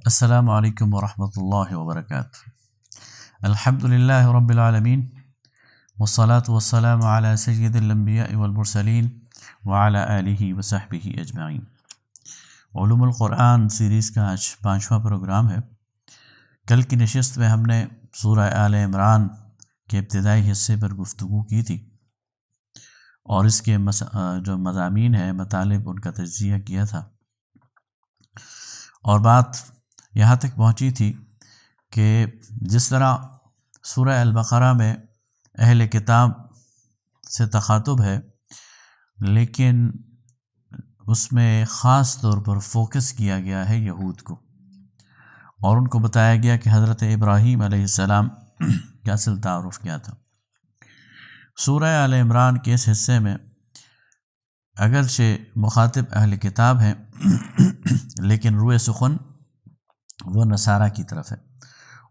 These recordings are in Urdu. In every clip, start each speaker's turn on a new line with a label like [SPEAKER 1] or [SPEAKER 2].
[SPEAKER 1] السلام علیکم ورحمۃ اللہ وبرکاتہ۔ الحمد للہ رب العالمین والصلاة والسلام علی سید الانبیاء والمرسلین وعلی آلہ وصحبہ اجمعین۔ علوم القرآن سیریز کا آج 5واں پروگرام ہے۔ کل کی نشست میں ہم نے سورہ آل عمران کے ابتدائی حصے پر گفتگو کی تھی اور اس کے جو مضامین ہیں، مطالب، ان کا تجزیہ کیا تھا، اور بات یہاں تک پہنچی تھی کہ جس طرح سورہ البقرہ میں اہل کتاب سے تخاطب ہے، لیکن اس میں خاص طور پر فوکس کیا گیا ہے یہود کو، اور ان کو بتایا گیا کہ حضرت ابراہیم علیہ السلام کا اصل تعارف کیا تھا۔ سورہ آل عمران کے اس حصے میں اگرچہ مخاطب اہل کتاب ہیں، لیکن روئے سخن وہ نصارہ کی طرف ہے،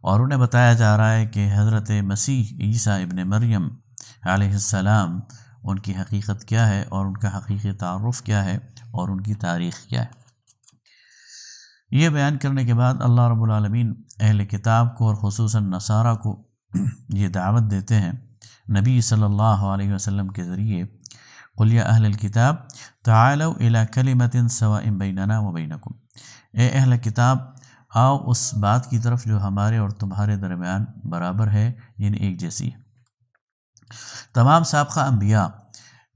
[SPEAKER 1] اور انہیں بتایا جا رہا ہے کہ حضرت مسیح عیسیٰ ابن مریم علیہ السلام ان کی حقیقت کیا ہے، اور ان کا حقیقی تعارف کیا ہے، اور ان کی تاریخ کیا ہے۔ یہ بیان کرنے کے بعد اللہ رب العالمین اہل کتاب کو اور خصوصاً نصارہ کو یہ دعوت دیتے ہیں نبی صلی اللہ علیہ وسلم کے ذریعے، قُلْ يَا أَهْلَ الْكِتَابِ تَعَالَوْا إِلَىٰ كَلِمَةٍ سَوَاءٍ بَيْنَنَا وَبَيْنَكُمْ، اے اہل کتاب آؤ اس بات کی طرف جو ہمارے اور تمہارے درمیان برابر ہے، یعنی ایک جیسی ہے۔ تمام سابقہ انبیاء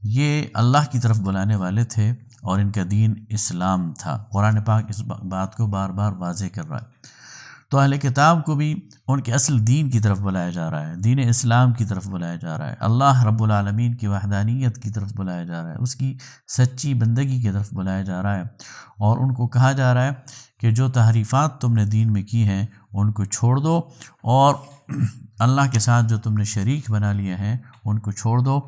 [SPEAKER 1] یہ اللہ کی طرف بلانے والے تھے، اور ان کا دین اسلام تھا۔ قرآن پاک اس بات کو بار بار واضح کر رہا ہے۔ تو اہل کتاب کو بھی ان کے اصل دین کی طرف بلایا جا رہا ہے، دین اسلام کی طرف بلایا جا رہا ہے، اللہ رب العالمین کی وحدانیت کی طرف بلایا جا رہا ہے، اس کی سچی بندگی کی طرف بلایا جا رہا ہے، اور ان کو کہا جا رہا ہے کہ جو تحریفات تم نے دین میں کی ہیں ان کو چھوڑ دو، اور اللہ کے ساتھ جو تم نے شریک بنا لیے ہیں ان کو چھوڑ دو،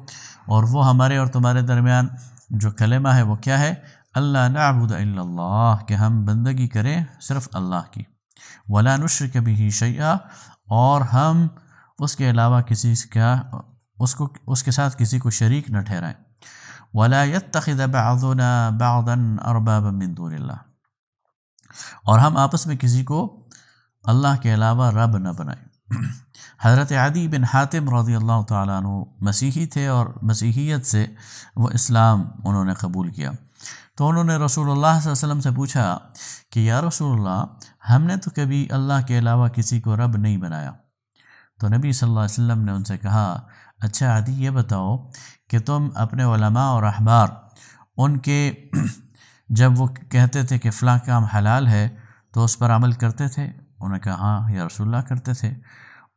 [SPEAKER 1] اور وہ ہمارے اور تمہارے درمیان جو کلمہ ہے وہ کیا ہے؟ اللہ نعبد الا اللہ، کہ ہم بندگی کریں صرف اللہ کی، ولا نشرک بہ شیئا، اور ہم اس کے علاوہ اس کے ساتھ کسی کو شریک نہ ٹھہرائیں، ولا يتخذ بعضنا بعضا اربابا من دون اللہ، اور ہم آپس میں کسی کو اللہ کے علاوہ رب نہ بنائیں۔ حضرت عدی بن حاتم رضی اللہ تعالیٰ عنہ مسیحی تھے، اور مسیحیت سے وہ اسلام انہوں نے قبول کیا، تو انہوں نے رسول اللہ صلی اللہ علیہ وسلم سے پوچھا کہ یا رسول اللہ، ہم نے تو کبھی اللہ کے علاوہ کسی کو رب نہیں بنایا۔ تو نبی صلی اللہ علیہ وسلم نے ان سے کہا، اچھا عدی یہ بتاؤ کہ تم اپنے علماء اور احبار ان کے جب وہ کہتے تھے کہ فلاں کام حلال ہے تو اس پر عمل کرتے تھے؟ انہوں نے کہا ہاں یا رسول اللہ کرتے تھے۔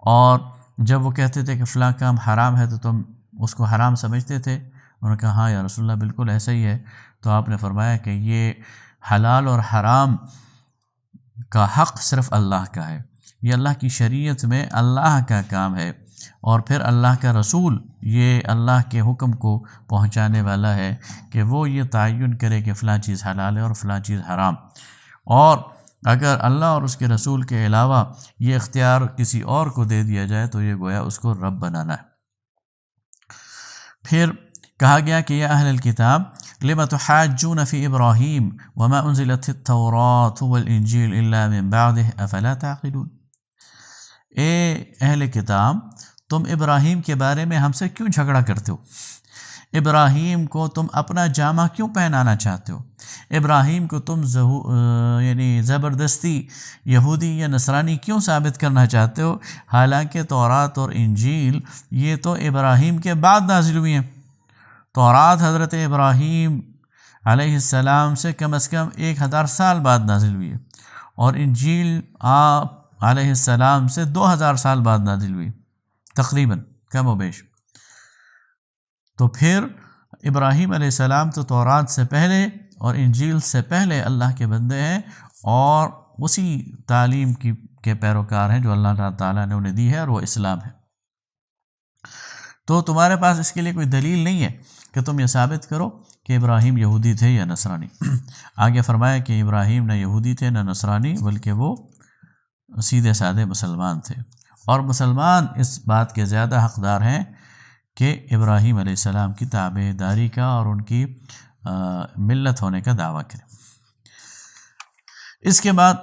[SPEAKER 1] اور جب وہ کہتے تھے کہ فلاں کام حرام ہے تو تم اس کو حرام سمجھتے تھے؟ انہوں نے کہا ہاں یا رسول اللہ بالکل ایسا ہی ہے۔ تو آپ نے فرمایا کہ یہ حلال اور حرام کا حق صرف اللہ کا ہے، یہ اللہ کی شریعت میں اللہ کا کام ہے، اور پھر اللہ کا رسول یہ اللہ کے حکم کو پہنچانے والا ہے کہ وہ یہ تعین کرے کہ فلاں چیز حلال ہے اور فلاں چیز حرام، اور اگر اللہ اور اس کے رسول کے علاوہ یہ اختیار کسی اور کو دے دیا جائے تو یہ گویا اس کو رب بنانا ہے۔ پھر کہا گیا کہ یا اہل الکتاب لم تحاجون فی ابراہیم وما انزلت التوراۃ والانجیل الا من بعدہ افلا تعقلون، اے اہل کتاب تم ابراہیم کے بارے میں ہم سے کیوں جھگڑا کرتے ہو؟ ابراہیم کو تم اپنا جامہ کیوں پہنانا چاہتے ہو؟ ابراہیم کو تم یعنی زبردستی یہودی یا نصرانی کیوں ثابت کرنا چاہتے ہو، حالانکہ تورات اور انجیل یہ تو ابراہیم کے بعد نازل ہوئی ہیں۔ تورات حضرت ابراہیم علیہ السلام سے کم از کم 1000 سال بعد نازل ہوئی ہے، اور انجیل آپ علیہ السلام سے 2000 سال بعد نازل ہوئی، تقریباً کم و بیش۔ تو پھر ابراہیم علیہ السلام تو تورات سے پہلے اور انجیل سے پہلے اللہ کے بندے ہیں، اور اسی تعلیم کے پیروکار ہیں جو اللہ تعالیٰ نے انہیں دی ہے، اور وہ اسلام ہے۔ تو تمہارے پاس اس کے لیے کوئی دلیل نہیں ہے کہ تم یہ ثابت کرو کہ ابراہیم یہودی تھے یا نصرانی۔ آگے فرمایا کہ ابراہیم نہ یہودی تھے نہ نصرانی، بلکہ وہ سیدھے سادے مسلمان تھے، اور مسلمان اس بات کے زیادہ حقدار ہیں کہ ابراہیم علیہ السلام کی تابع داری کا اور ان کی ملت ہونے کا دعویٰ کریں۔ اس کے بعد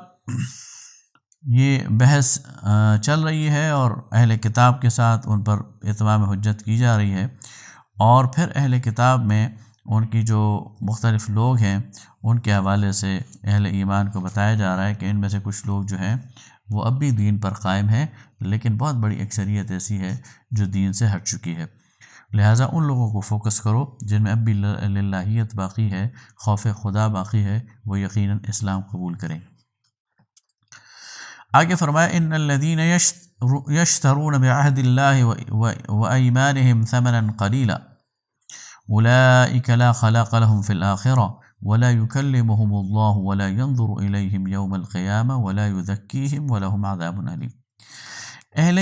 [SPEAKER 1] یہ بحث چل رہی ہے اور اہل کتاب کے ساتھ ان پر اتمام حجت کی جا رہی ہے، اور پھر اہل کتاب میں ان کی جو مختلف لوگ ہیں ان کے حوالے سے اہل ایمان کو بتایا جا رہا ہے کہ ان میں سے کچھ لوگ جو ہیں وہ اب بھی دین پر قائم ہیں، لیکن بہت بڑی اکثریت ایسی ہے جو دین سے ہٹ چکی ہے۔ لہٰذا ان لوگوں کو فوکس کرو جن میں اب بھی للہیت باقی ہے، خوف خدا باقی ہے، وہ یقیناً اسلام قبول کریں۔ آگے فرمایا ان الذین یشترون بعہد اللہ وایمانہم ثمنا قلیلا اولئک لا خلاق لهم فی الآخرہ ولا یکلمہم اللہ ولا ینظر الیہم یوم القیامہ ولا یزکیہم ولہم عذاب علیم۔ اہل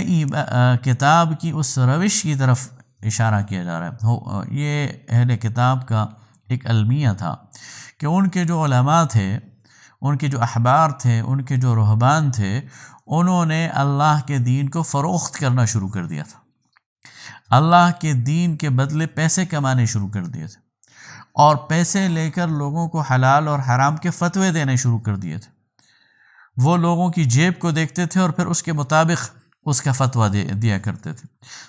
[SPEAKER 1] کتاب کی اس روش کی طرف اشارہ کیا جا رہا ہے۔ یہ اہل کتاب کا ایک المیہ تھا کہ ان کے جو علماء تھے، ان کے جو احبار تھے، ان کے جو رہبان تھے، انہوں نے اللہ کے دین کو فروخت کرنا شروع کر دیا تھا، اللہ کے دین کے بدلے پیسے کمانے شروع کر دیے تھے، اور پیسے لے کر لوگوں کو حلال اور حرام کے فتوے دینے شروع کر دیے تھے۔ وہ لوگوں کی جیب کو دیکھتے تھے اور پھر اس کے مطابق اس کا فتویٰ دیا کرتے تھے۔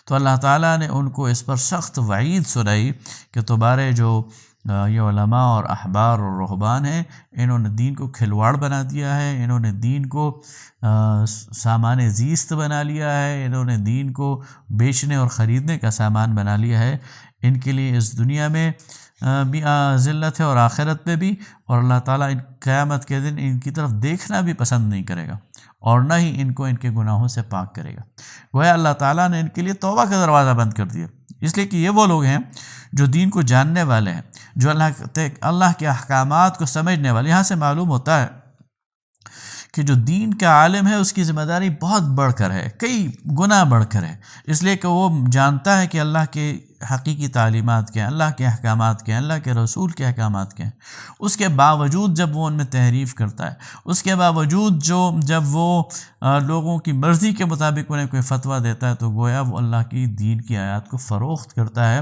[SPEAKER 1] تو اللہ تعالیٰ نے ان کو اس پر سخت وعید سنائی کہ تمہارے جو یہ علماء اور احبار اور رہبان ہیں، انہوں نے دین کو کھلواڑ بنا دیا ہے، انہوں نے دین کو سامان زیست بنا لیا ہے، انہوں نے دین کو بیچنے اور خریدنے کا سامان بنا لیا ہے۔ ان کے لیے اس دنیا میں بھی ذلت ہے اور آخرت میں بھی، اور اللہ تعالیٰ قیامت کے دن ان کی طرف دیکھنا بھی پسند نہیں کرے گا اور نہ ہی ان کو ان کے گناہوں سے پاک کرے گا۔ گویا اللہ تعالیٰ نے ان کے لیے توبہ کا دروازہ بند کر دیا، اس لیے کہ یہ وہ لوگ ہیں جو دین کو جاننے والے ہیں، جو اللہ کے احکامات کو سمجھنے والے۔ یہاں سے معلوم ہوتا ہے کہ جو دین کا عالم ہے اس کی ذمہ داری بہت بڑھ کر ہے، کئی گنا بڑھ کر ہے، اس لیے کہ وہ جانتا ہے کہ اللہ کے حقیقی تعلیمات کیا ہیں، اللہ کے احکامات کیا ہیں، اللہ کے رسول کے احکامات کیا ہیں۔ اس کے باوجود جب وہ ان میں تحریف کرتا ہے، اس کے باوجود جب وہ لوگوں کی مرضی کے مطابق انہیں کوئی فتویٰ دیتا ہے، تو گویا وہ اللہ کی دین کی آیات کو فروخت کرتا ہے،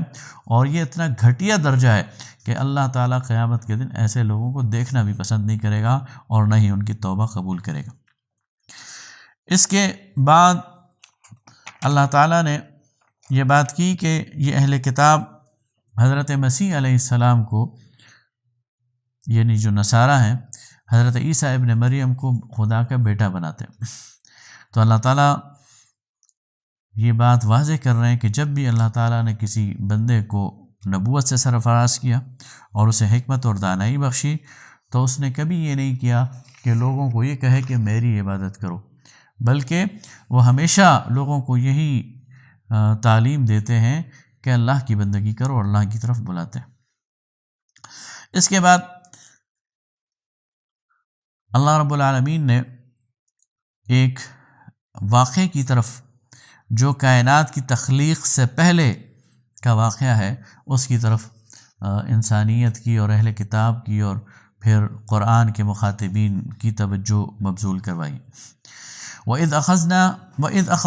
[SPEAKER 1] اور یہ اتنا گھٹیا درجہ ہے کہ اللہ تعالیٰ قیامت کے دن ایسے لوگوں کو دیکھنا بھی پسند نہیں کرے گا اور نہ ہی ان کی توبہ قبول کرے گا۔ اس کے بعد اللہ تعالیٰ نے یہ بات کی کہ یہ اہل کتاب حضرت مسیح علیہ السلام کو، یعنی جو نصارہ ہیں، حضرت عیسیٰ ابن مریم کو خدا کا بیٹا بناتے ہیں۔ تو اللہ تعالیٰ یہ بات واضح کر رہے ہیں کہ جب بھی اللہ تعالیٰ نے کسی بندے کو نبوت سے سرفراز کیا اور اسے حکمت اور دانائی بخشی، تو اس نے کبھی یہ نہیں کیا کہ لوگوں کو یہ کہے کہ میری عبادت کرو، بلکہ وہ ہمیشہ لوگوں کو یہی تعلیم دیتے ہیں کہ اللہ کی بندگی کرو اور اللہ کی طرف بلاتے ہیں۔ اس کے بعد اللہ رب العالمین نے ایک واقعے کی طرف، جو کائنات کی تخلیق سے پہلے کا واقعہ ہے، اس کی طرف انسانیت کی اور اہل کتاب کی اور پھر قرآن کے مخاطبین کی توجہ مبذول کروائی۔ وَإِذْ أَخَذَ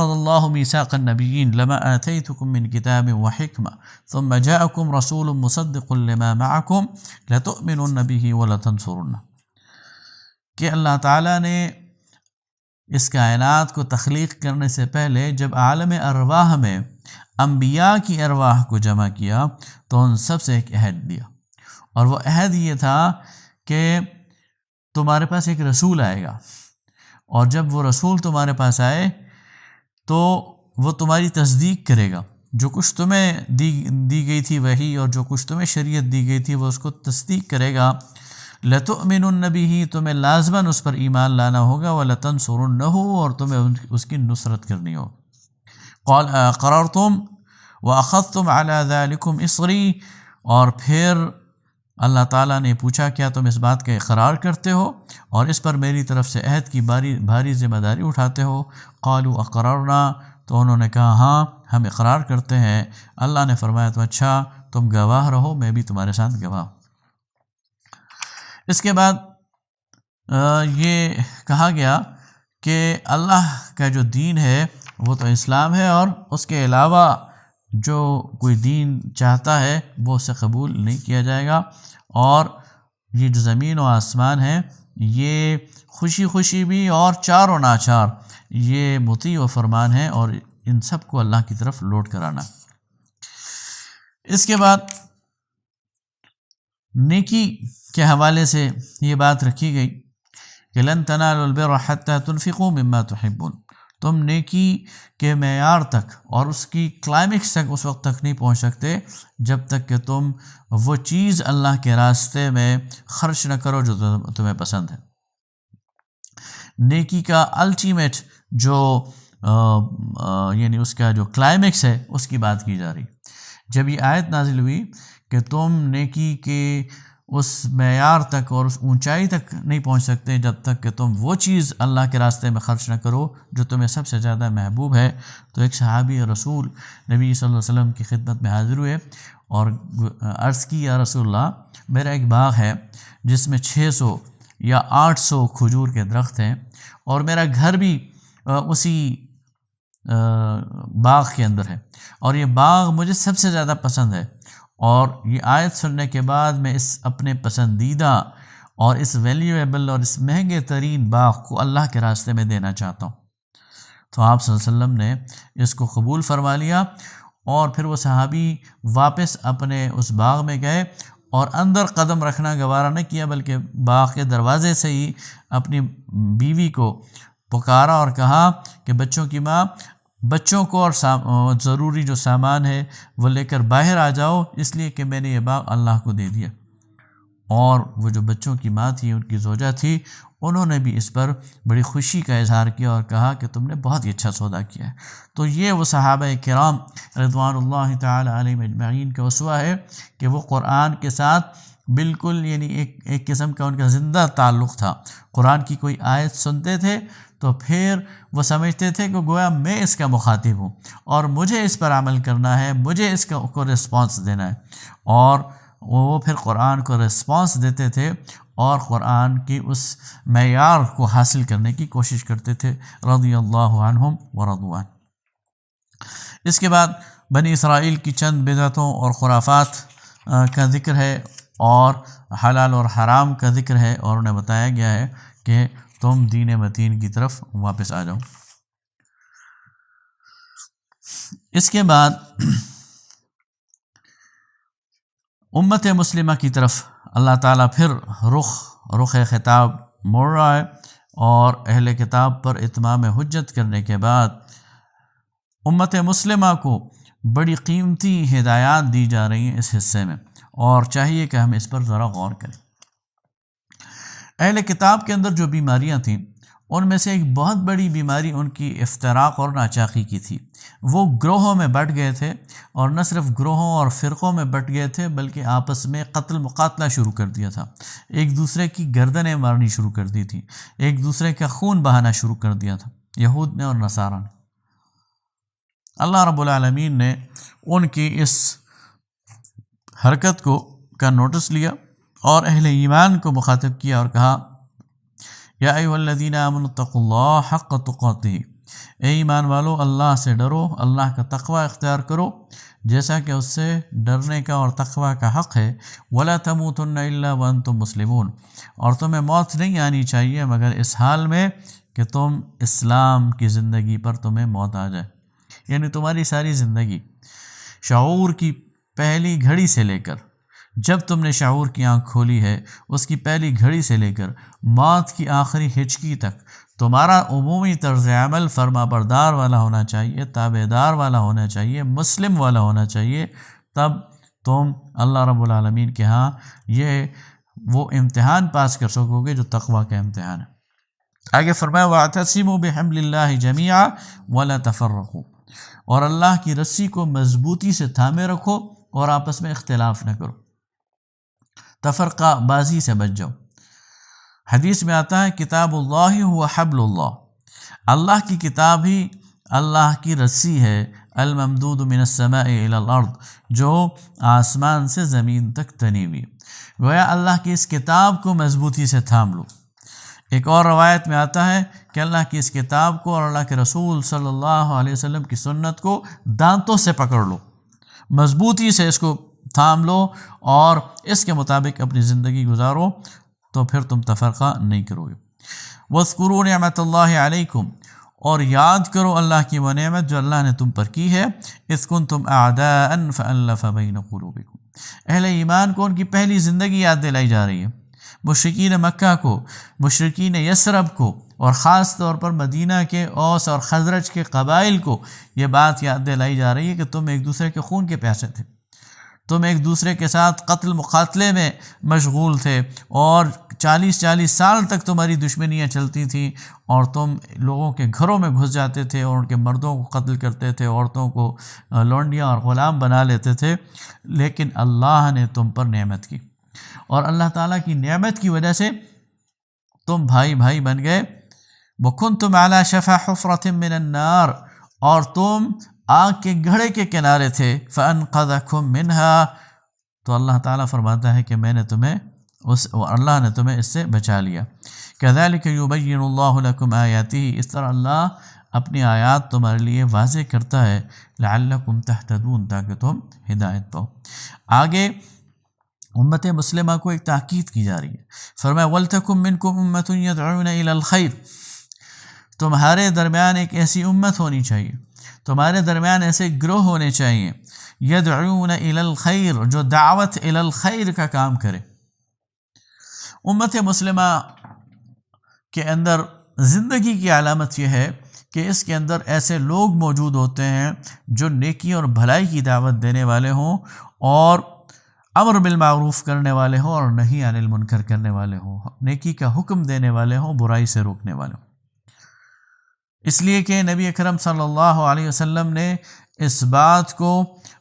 [SPEAKER 1] اللَّهُ مِيثَاقَ النَّبِيِّينَ لَمَا آتَيْتُكُم مِّن كِتَابٍ وَحِكْمَةٍ ثُمَّ جَاءَكُمْ رَسُولٌ مُصَدِّقٌ لِّمَا مَعَكُمْ لَتُؤْمِنُنَّ بِهِ وَلَتَنصُرُنَّهُ کہ اللہ تعالیٰ نے اس کائنات کو تخلیق کرنے سے پہلے جب عالم ارواح میں انبیاء کی ارواح کو جمع کیا تو ان سب سے ایک عہد دیا، اور وہ عہد یہ تھا کہ تمہارے پاس ایک رسول آئے گا، اور جب وہ رسول تمہارے پاس آئے تو وہ تمہاری تصدیق کرے گا، جو کچھ تمہیں دی گئی تھی وحی اور جو کچھ تمہیں شریعت دی گئی تھی وہ اس کو تصدیق کرے گا۔ لَتُؤْمِنُنَّ بِهِ تمہیں لازماً اس پر ایمان لانا ہوگا، وَلَتَنصُرُنَّهُ اور تمہیں اس کی نصرت کرنی ہو۔ قَالَ أَقْرَرْتُمْ وَأَخَذْتُمْ عَلَى ذَلِكُمْ إِصْرِي اور پھر اللہ تعالیٰ نے پوچھا کیا تم اس بات کا اقرار کرتے ہو اور اس پر میری طرف سے عہد کی بھاری ذمہ داری اٹھاتے ہو؟ قالوا اقررنا تو انہوں نے کہا ہاں ہم اقرار کرتے ہیں۔ اللہ نے فرمایا تو اچھا تم گواہ رہو، میں بھی تمہارے ساتھ گواہ۔ اس کے بعد یہ کہا گیا کہ اللہ کا جو دین ہے وہ تو اسلام ہے، اور اس کے علاوہ جو کوئی دین چاہتا ہے وہ اسے قبول نہیں کیا جائے گا، اور یہ جو زمین و آسمان ہیں یہ خوشی خوشی بھی اور چار و ناچار یہ مطیع و فرمان ہے، اور ان سب کو اللہ کی طرف لوٹ کر آنا۔ اس کے بعد نیکی کے حوالے سے یہ بات رکھی گئی کہ لن تنالوا البر حتى تنفقوا مما تحبون، تم نیکی کے معیار تک اور اس کی کلائمیکس تک اس وقت تک نہیں پہنچ سکتے جب تک کہ تم وہ چیز اللہ کے راستے میں خرچ نہ کرو جو تمہیں پسند ہے۔ نیکی کا الٹیمیٹ جو یعنی اس کا جو کلائمیکس ہے اس کی بات کی جا رہی۔ جب یہ آیت نازل ہوئی کہ تم نیکی کے اس معیار تک اور اس اونچائی تک نہیں پہنچ سکتے جب تک کہ تم وہ چیز اللہ کے راستے میں خرچ نہ کرو جو تمہیں سب سے زیادہ محبوب ہے، تو ایک صحابی رسول نبی صلی اللہ علیہ وسلم کی خدمت میں حاضر ہوئے اور عرض کی، یا رسول اللہ، میرا ایک باغ ہے جس میں 600 یا 800 کھجور کے درخت ہیں، اور میرا گھر بھی اسی باغ کے اندر ہے، اور یہ باغ مجھے سب سے زیادہ پسند ہے، اور یہ آیت سننے کے بعد میں اس اپنے پسندیدہ اور اس ویلیویبل اور اس مہنگے ترین باغ کو اللہ کے راستے میں دینا چاہتا ہوں۔ تو آپ صلی اللہ علیہ وسلم نے اس کو قبول فرما لیا، اور پھر وہ صحابی واپس اپنے اس باغ میں گئے اور اندر قدم رکھنا گوارا نہ کیا، بلکہ باغ کے دروازے سے ہی اپنی بیوی کو پکارا اور کہا کہ بچوں کی ماں، بچوں کو اور ضروری جو سامان ہے وہ لے کر باہر آ جاؤ، اس لیے کہ میں نے یہ باغ اللہ کو دے دیا۔ اور وہ جو بچوں کی ماں تھی، ان کی زوجہ تھی، انہوں نے بھی اس پر بڑی خوشی کا اظہار کیا اور کہا کہ تم نے بہت ہی اچھا سودا کیا ہے۔ تو یہ وہ صحابہ کرام رضوان اللہ تعالی علیہم اجمعین کا اسوہ ہے کہ وہ قرآن کے ساتھ بالکل یعنی ایک قسم کا ان کا زندہ تعلق تھا۔ قرآن کی کوئی آیت سنتے تھے تو پھر وہ سمجھتے تھے کہ گویا میں اس کا مخاطب ہوں اور مجھے اس پر عمل کرنا ہے، مجھے اس کو رسپانس دینا ہے، اور وہ پھر قرآن کو رسپانس دیتے تھے اور قرآن کی اس معیار کو حاصل کرنے کی کوشش کرتے تھے، رضی اللہ عنہم ورضوا عنہ۔ اس کے بعد بنی اسرائیل کی چند بدعتوں اور خرافات کا ذکر ہے، اور حلال اور حرام کا ذکر ہے، اور انہیں بتایا گیا ہے کہ تم دین متین کی طرف واپس آ جاؤ۔ اس کے بعد امت مسلمہ کی طرف اللہ تعالیٰ پھر رخ خطاب موڑ رہا ہے، اور اہل کتاب پر اتمام حجت کرنے کے بعد امت مسلمہ کو بڑی قیمتی ہدایات دی جا رہی ہیں اس حصے میں، اور چاہیے کہ ہم اس پر ذرا غور کریں۔ اہل کتاب کے اندر جو بیماریاں تھیں ان میں سے ایک بہت بڑی بیماری ان کی افتراق اور ناچاقی کی تھی۔ وہ گروہوں میں بٹ گئے تھے، اور نہ صرف گروہوں اور فرقوں میں بٹ گئے تھے بلکہ آپس میں قتل مقاتلہ شروع کر دیا تھا، ایک دوسرے کی گردنیں مارنی شروع کر دی تھی، ایک دوسرے کا خون بہانا شروع کر دیا تھا، یہود نے اور نصارہ نے۔ اللہ رب العالمین نے ان کی اس حرکت کا نوٹس لیا اور اہل ایمان کو مخاطب کیا اور کہا، یا ایھا الذین آمنوا اتقوا اللہ حق تقاتہ، اے ایمان والو اللہ سے ڈرو، اللہ کا تقوی اختیار کرو جیسا کہ اس سے ڈرنے کا اور تقوی کا حق ہے، ولا تموتن الا وانتم مسلمون، اور تمہیں موت نہیں آنی چاہیے مگر اس حال میں کہ تم اسلام کی زندگی پر تمہیں موت آ جائے، یعنی تمہاری ساری زندگی شعور کی پہلی گھڑی سے لے کر جب تم نے شعور کی آنکھ کھولی ہے اس کی پہلی گھڑی سے لے کر موت کی آخری ہچکی تک تمہارا عمومی طرز عمل فرما بردار والا ہونا چاہیے، تابعدار والا ہونا چاہیے، مسلم والا ہونا چاہیے، تب تم اللہ رب العالمین کے ہاں یہ وہ امتحان پاس کر سکو گے جو تقوی کا امتحان ہے۔ آگے فرمایا وَاعْتَصِمُوا بِحَبْلِ اللَّهِ جَمِيعًا وَلَا تَفَرَّقُوا، اور اللہ کی رسی کو مضبوطی سے تھامے رکھو اور آپس میں اختلاف نہ کرو، تفرقہ بازی سے بچ جاؤ۔ حدیث میں آتا ہے کتاب اللہ هو حبل اللہ، اللہ کی کتاب ہی اللہ کی رسی ہے، الممدود من السماء الى الارض، جو آسمان سے زمین تک تنی ہوئی، گویا اللہ کی اس کتاب کو مضبوطی سے تھام لو۔ ایک اور روایت میں آتا ہے کہ اللہ کی اس کتاب کو اور اللہ کے رسول صلی اللہ علیہ وسلم کی سنت کو دانتوں سے پکڑ لو، مضبوطی سے اس کو تھام لو اور اس کے مطابق اپنی زندگی گزارو، تو پھر تم تفرقہ نہیں کرو گے۔ وَاذْكُرُوا نِعْمَةَ اللَّهِ عَلَيْكُمْ، اور یاد کرو اللہ کی وہ نعمت جو اللہ نے تم پر کی ہے، اذ کنتم اعداء فألف بین قلوبکم، اہل ایمان کو ان کی پہلی زندگی یاد دلائی جا رہی ہے، مشرکین مکہ کو، مشرکین یثرب کو، اور خاص طور پر مدینہ کے اوس اور خزرج کے قبائل کو یہ بات یاد دلائی جا رہی ہے کہ تم ایک دوسرے کے خون کے پیاسے تھے، تم ایک دوسرے کے ساتھ قتل مقاتلے میں مشغول تھے، اور 40 سال تک تمہاری دشمنیاں چلتی تھیں، اور تم لوگوں کے گھروں میں گھس جاتے تھے اور ان کے مردوں کو قتل کرتے تھے، عورتوں کو لونڈیاں اور غلام بنا لیتے تھے، لیکن اللہ نے تم پر نعمت کی، اور اللہ تعالیٰ کی نعمت کی وجہ سے تم بھائی بھائی بن گئے۔ وَكُنْتُمْ عَلَى شَفَا حُفْرَةٍ مِّنَ النَّارِ، اور تم آگ کے گڑھے کے کنارے تھے، فَأَنْقَذَكُم مِّنْهَا، تو اللہ تعالیٰ فرماتا ہے کہ اللہ نے تمہیں اس سے بچا لیا۔ كَذَلِكَ يُبَيِّنُ اللَّهُ لَكُمْ آيَاتِهِ، اس طرح اللہ اپنی آیات تمہارے لیے واضح کرتا ہے، لَعَلَّكُمْ تَهْتَدُونَ، تاکہ تم ہدایت پاؤ۔ آگے امت مسلمہ کو ایک تاکید کی جا رہی ہے، فرمایا وَلْتَكُن مِّنكُمْ أُمَّةٌ يَدْعُونَ إِلَى الْخَيْرِ، تمہارے درمیان ایک ایسی امت ہونی چاہیے، تمہارے درمیان ایسے گروہ ہونے چاہیے، یدعون الی الخیر، جو دعوت الی الخیر کا کام کرے۔ امت مسلمہ کے اندر زندگی کی علامت یہ ہے کہ اس کے اندر ایسے لوگ موجود ہوتے ہیں جو نیکی اور بھلائی کی دعوت دینے والے ہوں، اور امر بالمعروف کرنے والے ہوں، اور نہی عن المنکر کرنے والے ہوں، نیکی کا حکم دینے والے ہوں، برائی سے روکنے والے ہوں۔ اس لیے کہ نبی اکرم صلی اللہ علیہ وسلم نے اس بات کو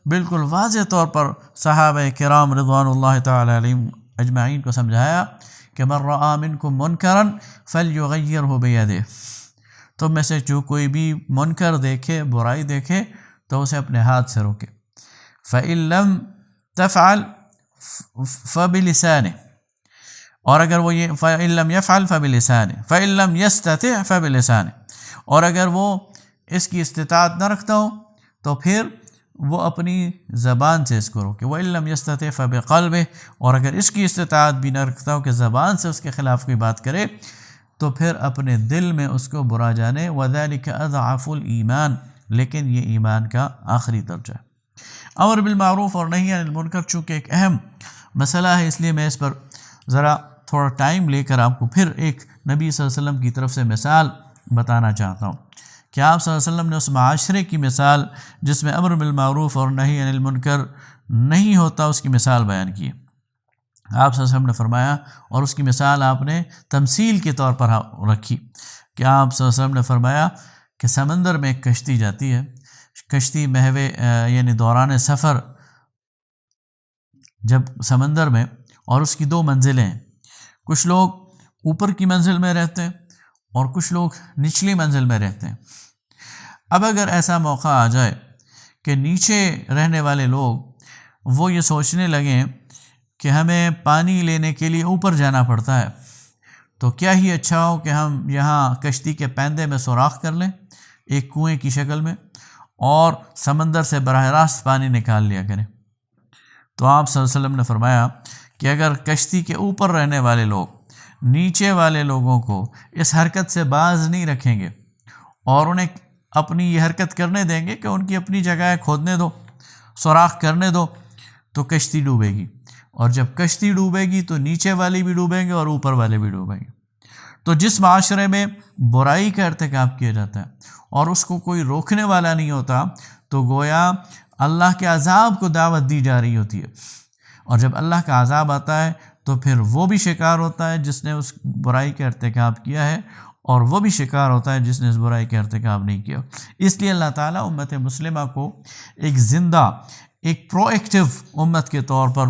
[SPEAKER 1] بالکل واضح طور پر صحابہ کرام رضوان اللہ تعالی علیہم اجمعین کو سمجھایا کہ من رآ منکم منکرا فلیغیرہ بیدہ، تم میں سے جو کوئی بھی منکر دیکھے، برائی دیکھے، تو اسے اپنے ہاتھ سے روکے، فإن لم تفعل فبلسانہ، اور اگر وہ یہ فإن لم يفعل فبلسانہ فإن لم يستطع فبلسانہ، اور اگر وہ اس کی استطاعت نہ رکھتا ہو تو پھر وہ اپنی زبان سے اس کو روکے، وَإِن لَّمْ يَسْتَطِعْ فَبِقَلْبِهِ، اور اگر اس کی استطاعت بھی نہ رکھتا ہو کہ زبان سے اس کے خلاف کوئی بات کرے، تو پھر اپنے دل میں اس کو برا جانے، وَذَلِكَ أَضْعَفُ الْإِيمَانِ، لیکن یہ ایمان کا آخری درجہ ہے۔ امر بالمعروف اور نہی عن المنکر چونکہ ایک اہم مسئلہ ہے، اس لیے میں اس پر ذرا تھوڑا ٹائم لے کر آپ کو پھر ایک نبی صلی اللہ علیہ وسلم کی طرف سے مثال بتانا چاہتا ہوں کہ آپ صلی اللہ علیہ وسلم نے اس معاشرے کی مثال جس میں امر بالمعروف اور نہی عن المنکر نہیں ہوتا، اس کی مثال بیان کی۔ آپ صلی اللہ علیہ وسلم نے فرمایا، اور اس کی مثال آپ نے تمثیل کے طور پر رکھی، کہ آپ صلی اللہ علیہ وسلم نے فرمایا کہ سمندر میں ایک کشتی جاتی ہے، کشتی محوے یعنی دوران سفر جب سمندر میں، اور اس کی 2 منزلیں ہیں، کچھ لوگ اوپر کی منزل میں رہتے ہیں اور کچھ لوگ نچلی منزل میں رہتے ہیں۔ اب اگر ایسا موقع آ جائے کہ نیچے رہنے والے لوگ وہ یہ سوچنے لگیں کہ ہمیں پانی لینے کے لیے اوپر جانا پڑتا ہے، تو کیا ہی اچھا ہو کہ ہم یہاں کشتی کے پیندے میں سوراخ کر لیں ایک کنویں کی شکل میں، اور سمندر سے براہ راست پانی نکال لیا کریں۔ تو آپ صلی اللہ علیہ وسلم نے فرمایا کہ اگر کشتی کے اوپر رہنے والے لوگ نیچے والے لوگوں کو اس حرکت سے باز نہیں رکھیں گے اور انہیں اپنی یہ حرکت کرنے دیں گے کہ ان کی اپنی جگہ کھودنے دو، سوراخ کرنے دو، تو کشتی ڈوبے گی، اور جب کشتی ڈوبے گی تو نیچے والے بھی ڈوبیں گے اور اوپر والے بھی ڈوبیں گے۔ تو جس معاشرے میں برائی کا ارتکاب کیا جاتا ہے اور اس کو کوئی روکنے والا نہیں ہوتا، تو گویا اللہ کے عذاب کو دعوت دی جا رہی ہوتی ہے، اور جب اللہ کا عذاب آتا ہے تو پھر وہ بھی شکار ہوتا ہے جس نے اس برائی کا ارتکاب کیا ہے، اور وہ بھی شکار ہوتا ہے جس نے اس برائی کا ارتکاب نہیں کیا۔ اس لیے اللہ تعالیٰ امت مسلمہ کو ایک زندہ، ایک پرو ایکٹیو امت کے طور پر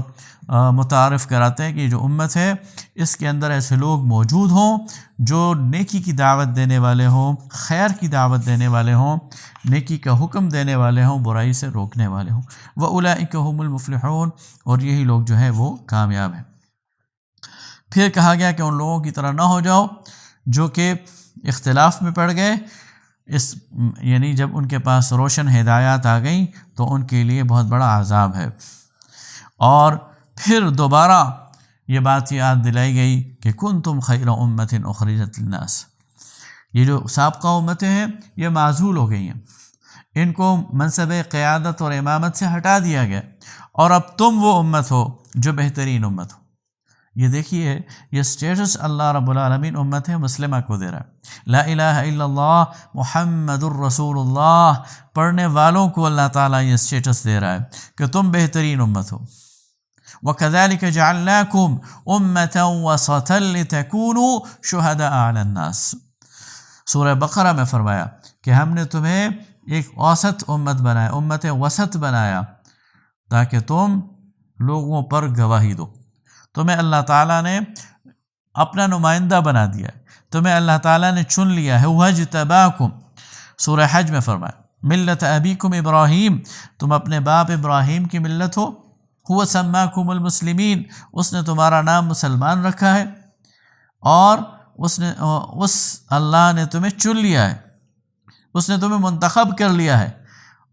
[SPEAKER 1] متعارف کراتے ہیں کہ یہ جو امت ہے اس کے اندر ایسے لوگ موجود ہوں جو نیکی کی دعوت دینے والے ہوں، خیر کی دعوت دینے والے ہوں، نیکی کا حکم دینے والے ہوں، برائی سے روکنے والے ہوں۔ وَأُولَئِكَ هُمُ الْمُفْلِحُونَ، اور یہی لوگ جو ہے وہ کامیاب ہیں۔ پھر کہا گیا کہ ان لوگوں کی طرح نہ ہو جاؤ جو کہ اختلاف میں پڑ گئے، یعنی جب ان کے پاس روشن ہدایات آ گئیں تو ان کے لیے بہت بڑا عذاب ہے۔ اور پھر دوبارہ یہ بات یاد دلائی گئی کہ کنتم خیر امت اخرجت للناس، یہ جو سابقہ امتیں ہیں یہ معزول ہو گئی ہیں، ان کو منصب قیادت اور امامت سے ہٹا دیا گیا، اور اب تم وہ امت ہو جو بہترین امت ہو۔ یہ دیکھیے یہ سٹیٹس اللہ رب العالمین امت مسلمہ کو دے رہا ہے۔ لا الہ الا اللہ محمد الرسول اللہ پڑھنے والوں کو اللہ تعالیٰ یہ سٹیٹس دے رہا ہے کہ تم بہترین امت ہو۔ وَكَذَلِكَ جَعَلْنَاكُمْ أُمَّةً وَسَطًا لِتَكُونُوا شُهَدَاءَ عَلَى النَّاسِ، سورہ بقرہ میں فرمایا کہ ہم نے تمہیں ایک اوسط امت بنایا، امت وسط بنایا، تاکہ تم لوگوں پر گواہی دو۔ تمہیں اللہ تعالیٰ نے اپنا نمائندہ بنا دیا ہے، تمہیں اللہ تعالیٰ نے چن لیا ہے۔ وَاجْتَبَاكُمْ سورہ حج میں فرمایا ملت ابیکم ابراہیم، تم اپنے باپ ابراہیم کی ملت ہو۔ هو سماکم المسلمین، اس نے تمہارا نام مسلمان رکھا ہے، اور اس اللہ نے تمہیں چن لیا ہے، اس نے تمہیں منتخب کر لیا ہے،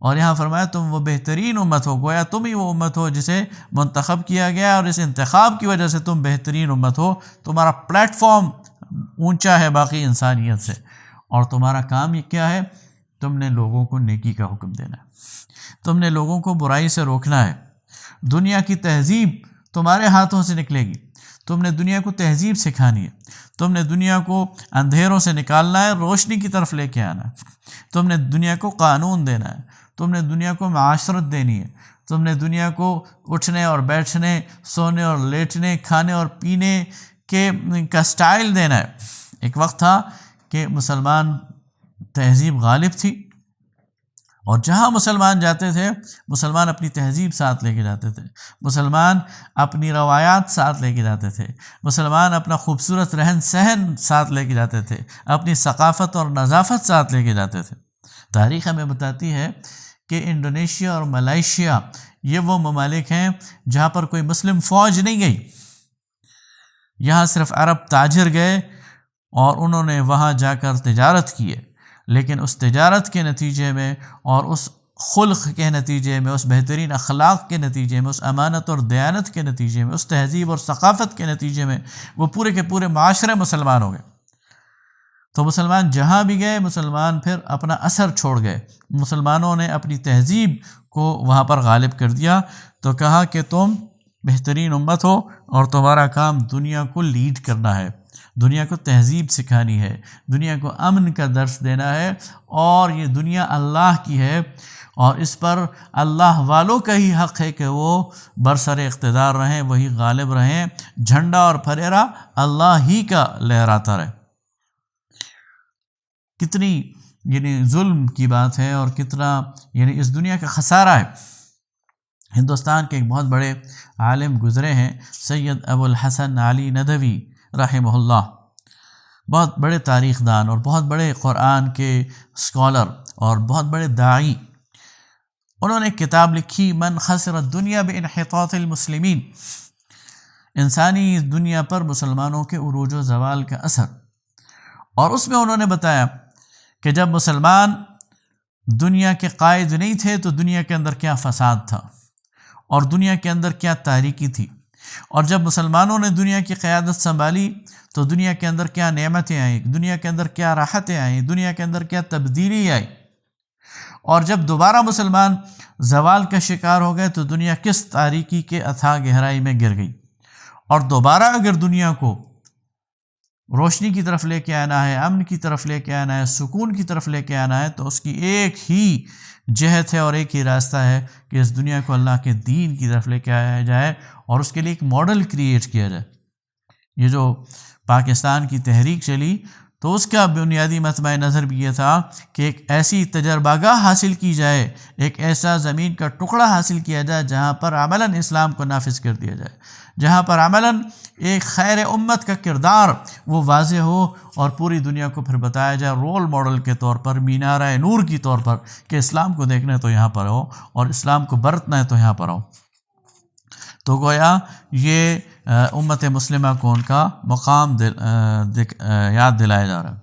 [SPEAKER 1] اور یہاں فرمایا تم وہ بہترین امت ہو، گویا تم ہی وہ امت ہو جسے منتخب کیا گیا، اور اس انتخاب کی وجہ سے تم بہترین امت ہو۔ تمہارا پلیٹ فارم اونچا ہے باقی انسانیت سے، اور تمہارا کام یہ کیا ہے؟ تم نے لوگوں کو نیکی کا حکم دینا ہے، تم نے لوگوں کو برائی سے روکنا ہے۔ دنیا کی تہذیب تمہارے ہاتھوں سے نکلے گی، تم نے دنیا کو تہذیب سکھانی ہے، تم نے دنیا کو اندھیروں سے نکالنا ہے، روشنی کی طرف لے کے آنا ہے، تم نے دنیا کو قانون دینا ہے، تم نے دنیا کو معاشرت دینی ہے، تم نے دنیا کو اٹھنے اور بیٹھنے، سونے اور لیٹنے، کھانے اور پینے کا سٹائل دینا ہے۔ ایک وقت تھا کہ مسلمان تہذیب غالب تھی، اور جہاں مسلمان جاتے تھے مسلمان اپنی تہذیب ساتھ لے کے جاتے تھے، مسلمان اپنی روایات ساتھ لے کے جاتے تھے، مسلمان اپنا خوبصورت رہن سہن ساتھ لے کے جاتے تھے، اپنی ثقافت اور نظافت ساتھ لے کے جاتے تھے۔ تاریخ ہمیں بتاتی ہے کہ انڈونیشیا اور ملائیشیا یہ وہ ممالک ہیں جہاں پر کوئی مسلم فوج نہیں گئی، یہاں صرف عرب تاجر گئے اور انہوں نے وہاں جا کر تجارت کی ہے، لیکن اس تجارت کے نتیجے میں اور اس خلق کے نتیجے میں، اس بہترین اخلاق کے نتیجے میں، اس امانت اور دیانت کے نتیجے میں، اس تہذیب اور ثقافت کے نتیجے میں وہ پورے کے پورے معاشرے مسلمان ہو گئے۔ تو مسلمان جہاں بھی گئے مسلمان پھر اپنا اثر چھوڑ گئے، مسلمانوں نے اپنی تہذیب کو وہاں پر غالب کر دیا، تو کہا کہ تم بہترین امت ہو اور تمہارا کام دنیا کو لیڈ کرنا ہے، دنیا کو تہذیب سکھانی ہے، دنیا کو امن کا درس دینا ہے، اور یہ دنیا اللہ کی ہے، اور اس پر اللہ والوں کا ہی حق ہے کہ وہ برسر اقتدار رہیں، وہی غالب رہیں، جھنڈا اور پھریرا اللہ ہی کا لہراتا رہے۔ کتنی ظلم کی بات ہے، اور کتنا اس دنیا کا خسارہ ہے۔ ہندوستان کے ایک بہت بڑے عالم گزرے ہیں سید ابو الحسن علی ندوی رحمہ اللہ، بہت بڑے تاریخ دان اور بہت بڑے قرآن کے اسکالر اور بہت بڑے داعی۔ انہوں نے ایک کتاب لکھی من خسر الدنیا بانحطاط المسلمین، انسانی دنیا پر مسلمانوں کے عروج و زوال کا اثر، اور اس میں انہوں نے بتایا کہ جب مسلمان دنیا کے قائد نہیں تھے تو دنیا کے اندر کیا فساد تھا، اور دنیا کے اندر کیا تاریکی تھی، اور جب مسلمانوں نے دنیا کی قیادت سنبھالی تو دنیا کے اندر کیا نعمتیں آئیں، دنیا کے اندر کیا راحتیں آئیں، دنیا کے اندر کیا تبدیلی آئی، اور جب دوبارہ مسلمان زوال کا شکار ہو گئے تو دنیا کس تاریکی کے اتھاہ گہرائی میں گر گئی۔ اور دوبارہ اگر دنیا کو روشنی کی طرف لے کے آنا ہے، امن کی طرف لے کے آنا ہے، سکون کی طرف لے کے آنا ہے، تو اس کی ایک ہی جہت ہے اور ایک ہی راستہ ہے کہ اس دنیا کو اللہ کے دین کی طرف لے کے آیا جائے، اور اس کے لیے ایک ماڈل کریٹ کیا جائے۔ یہ جو پاکستان کی تحریک چلی تو اس کا بنیادی مطمع نظر بھی یہ تھا کہ ایک ایسی تجربہ گاہ حاصل کی جائے، ایک ایسا زمین کا ٹکڑا حاصل کیا جائے جہاں پر عملاً اسلام کو نافذ کر دیا جائے، جہاں پر عملاً ایک خیر امت کا کردار وہ واضح ہو، اور پوری دنیا کو پھر بتایا جائے رول ماڈل کے طور پر، مینارہ نور کی طور پر، کہ اسلام کو دیکھنا ہے تو یہاں پر ہو، اور اسلام کو برتنا ہے تو یہاں پر ہو۔ تو گویا یہ امت مسلمہ کو ان کا مقام یاد دلایا جا رہا ہے۔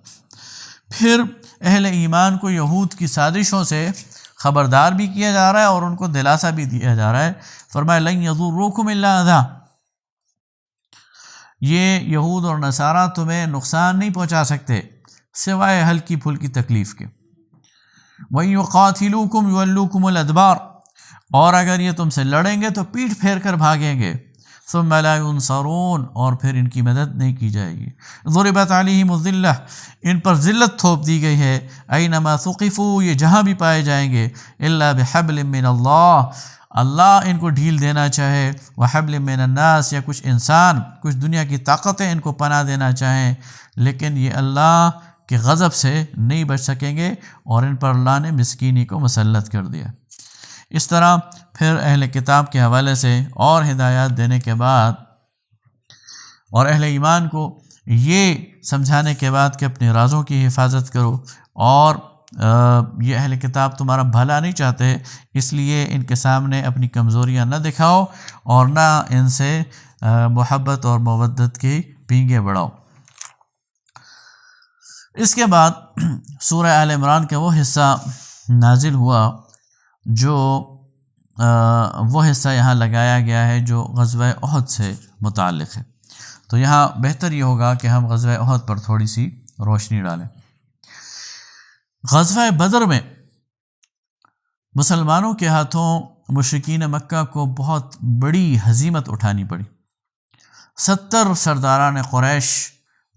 [SPEAKER 1] پھر اہل ایمان کو یہود کی سازشوں سے خبردار بھی کیا جا رہا ہے اور ان کو دلاسا بھی دیا جا رہا ہے۔ فرمایا لن یضروکم الا اذی، یہ یہود اور نصارہ تمہیں نقصان نہیں پہنچا سکتے سوائے ہلکی پھلکی تکلیف کے۔ وَإِن يُقَاتِلُوكُمْ يُوَلُّوكُمُ الْأَدْبَارَ، اور اگر یہ تم سے لڑیں گے تو پیٹھ پھیر کر بھاگیں گے۔ ثُمَّ لَا يُنصَرُونَ، اور پھر ان کی مدد نہیں کی جائے گی۔ ضُرِبَتْ عَلَيْهِمُ الذِّلَّةُ، ان پر ذلت تھوپ دی گئی ہے۔ أَيْنَمَا ثُقِفُوا، یہ جہاں بھی پائے جائیں گے۔ إِلَّا بِحَبْلٍ مِّنَ اللَّهِ، اللہ ان کو ڈھیل دینا چاہے، وَحَبْلٍ مِّنَ النَّاسِ، یا کچھ انسان کچھ دنیا کی طاقتیں ان کو پناہ دینا چاہیں، لیکن یہ اللہ کے غضب سے نہیں بچ سکیں گے، اور ان پر اللہ نے مسکینی کو مسلط کر دیا۔ اس طرح پھر اہل کتاب کے حوالے سے اور ہدایات دینے کے بعد اور اہل ایمان کو یہ سمجھانے کے بعد کہ اپنے رازوں کی حفاظت کرو، اور یہ اہل کتاب تمہارا بھلا نہیں چاہتے، اس لیے ان کے سامنے اپنی کمزوریاں نہ دکھاؤ اور نہ ان سے محبت اور مودت کی پینگیں بڑھاؤ۔ اس کے بعد سورہ آل عمران کا وہ حصہ نازل ہوا جو وہ حصہ یہاں لگایا گیا ہے جو غزوہ احد سے متعلق ہے۔ تو یہاں بہتر یہ ہوگا کہ ہم غزوہ احد پر تھوڑی سی روشنی ڈالیں۔ غزوہ بدر میں مسلمانوں کے ہاتھوں مشرکین مکہ کو بہت بڑی ہزیمت اٹھانی پڑی۔ 70 سرداران قریش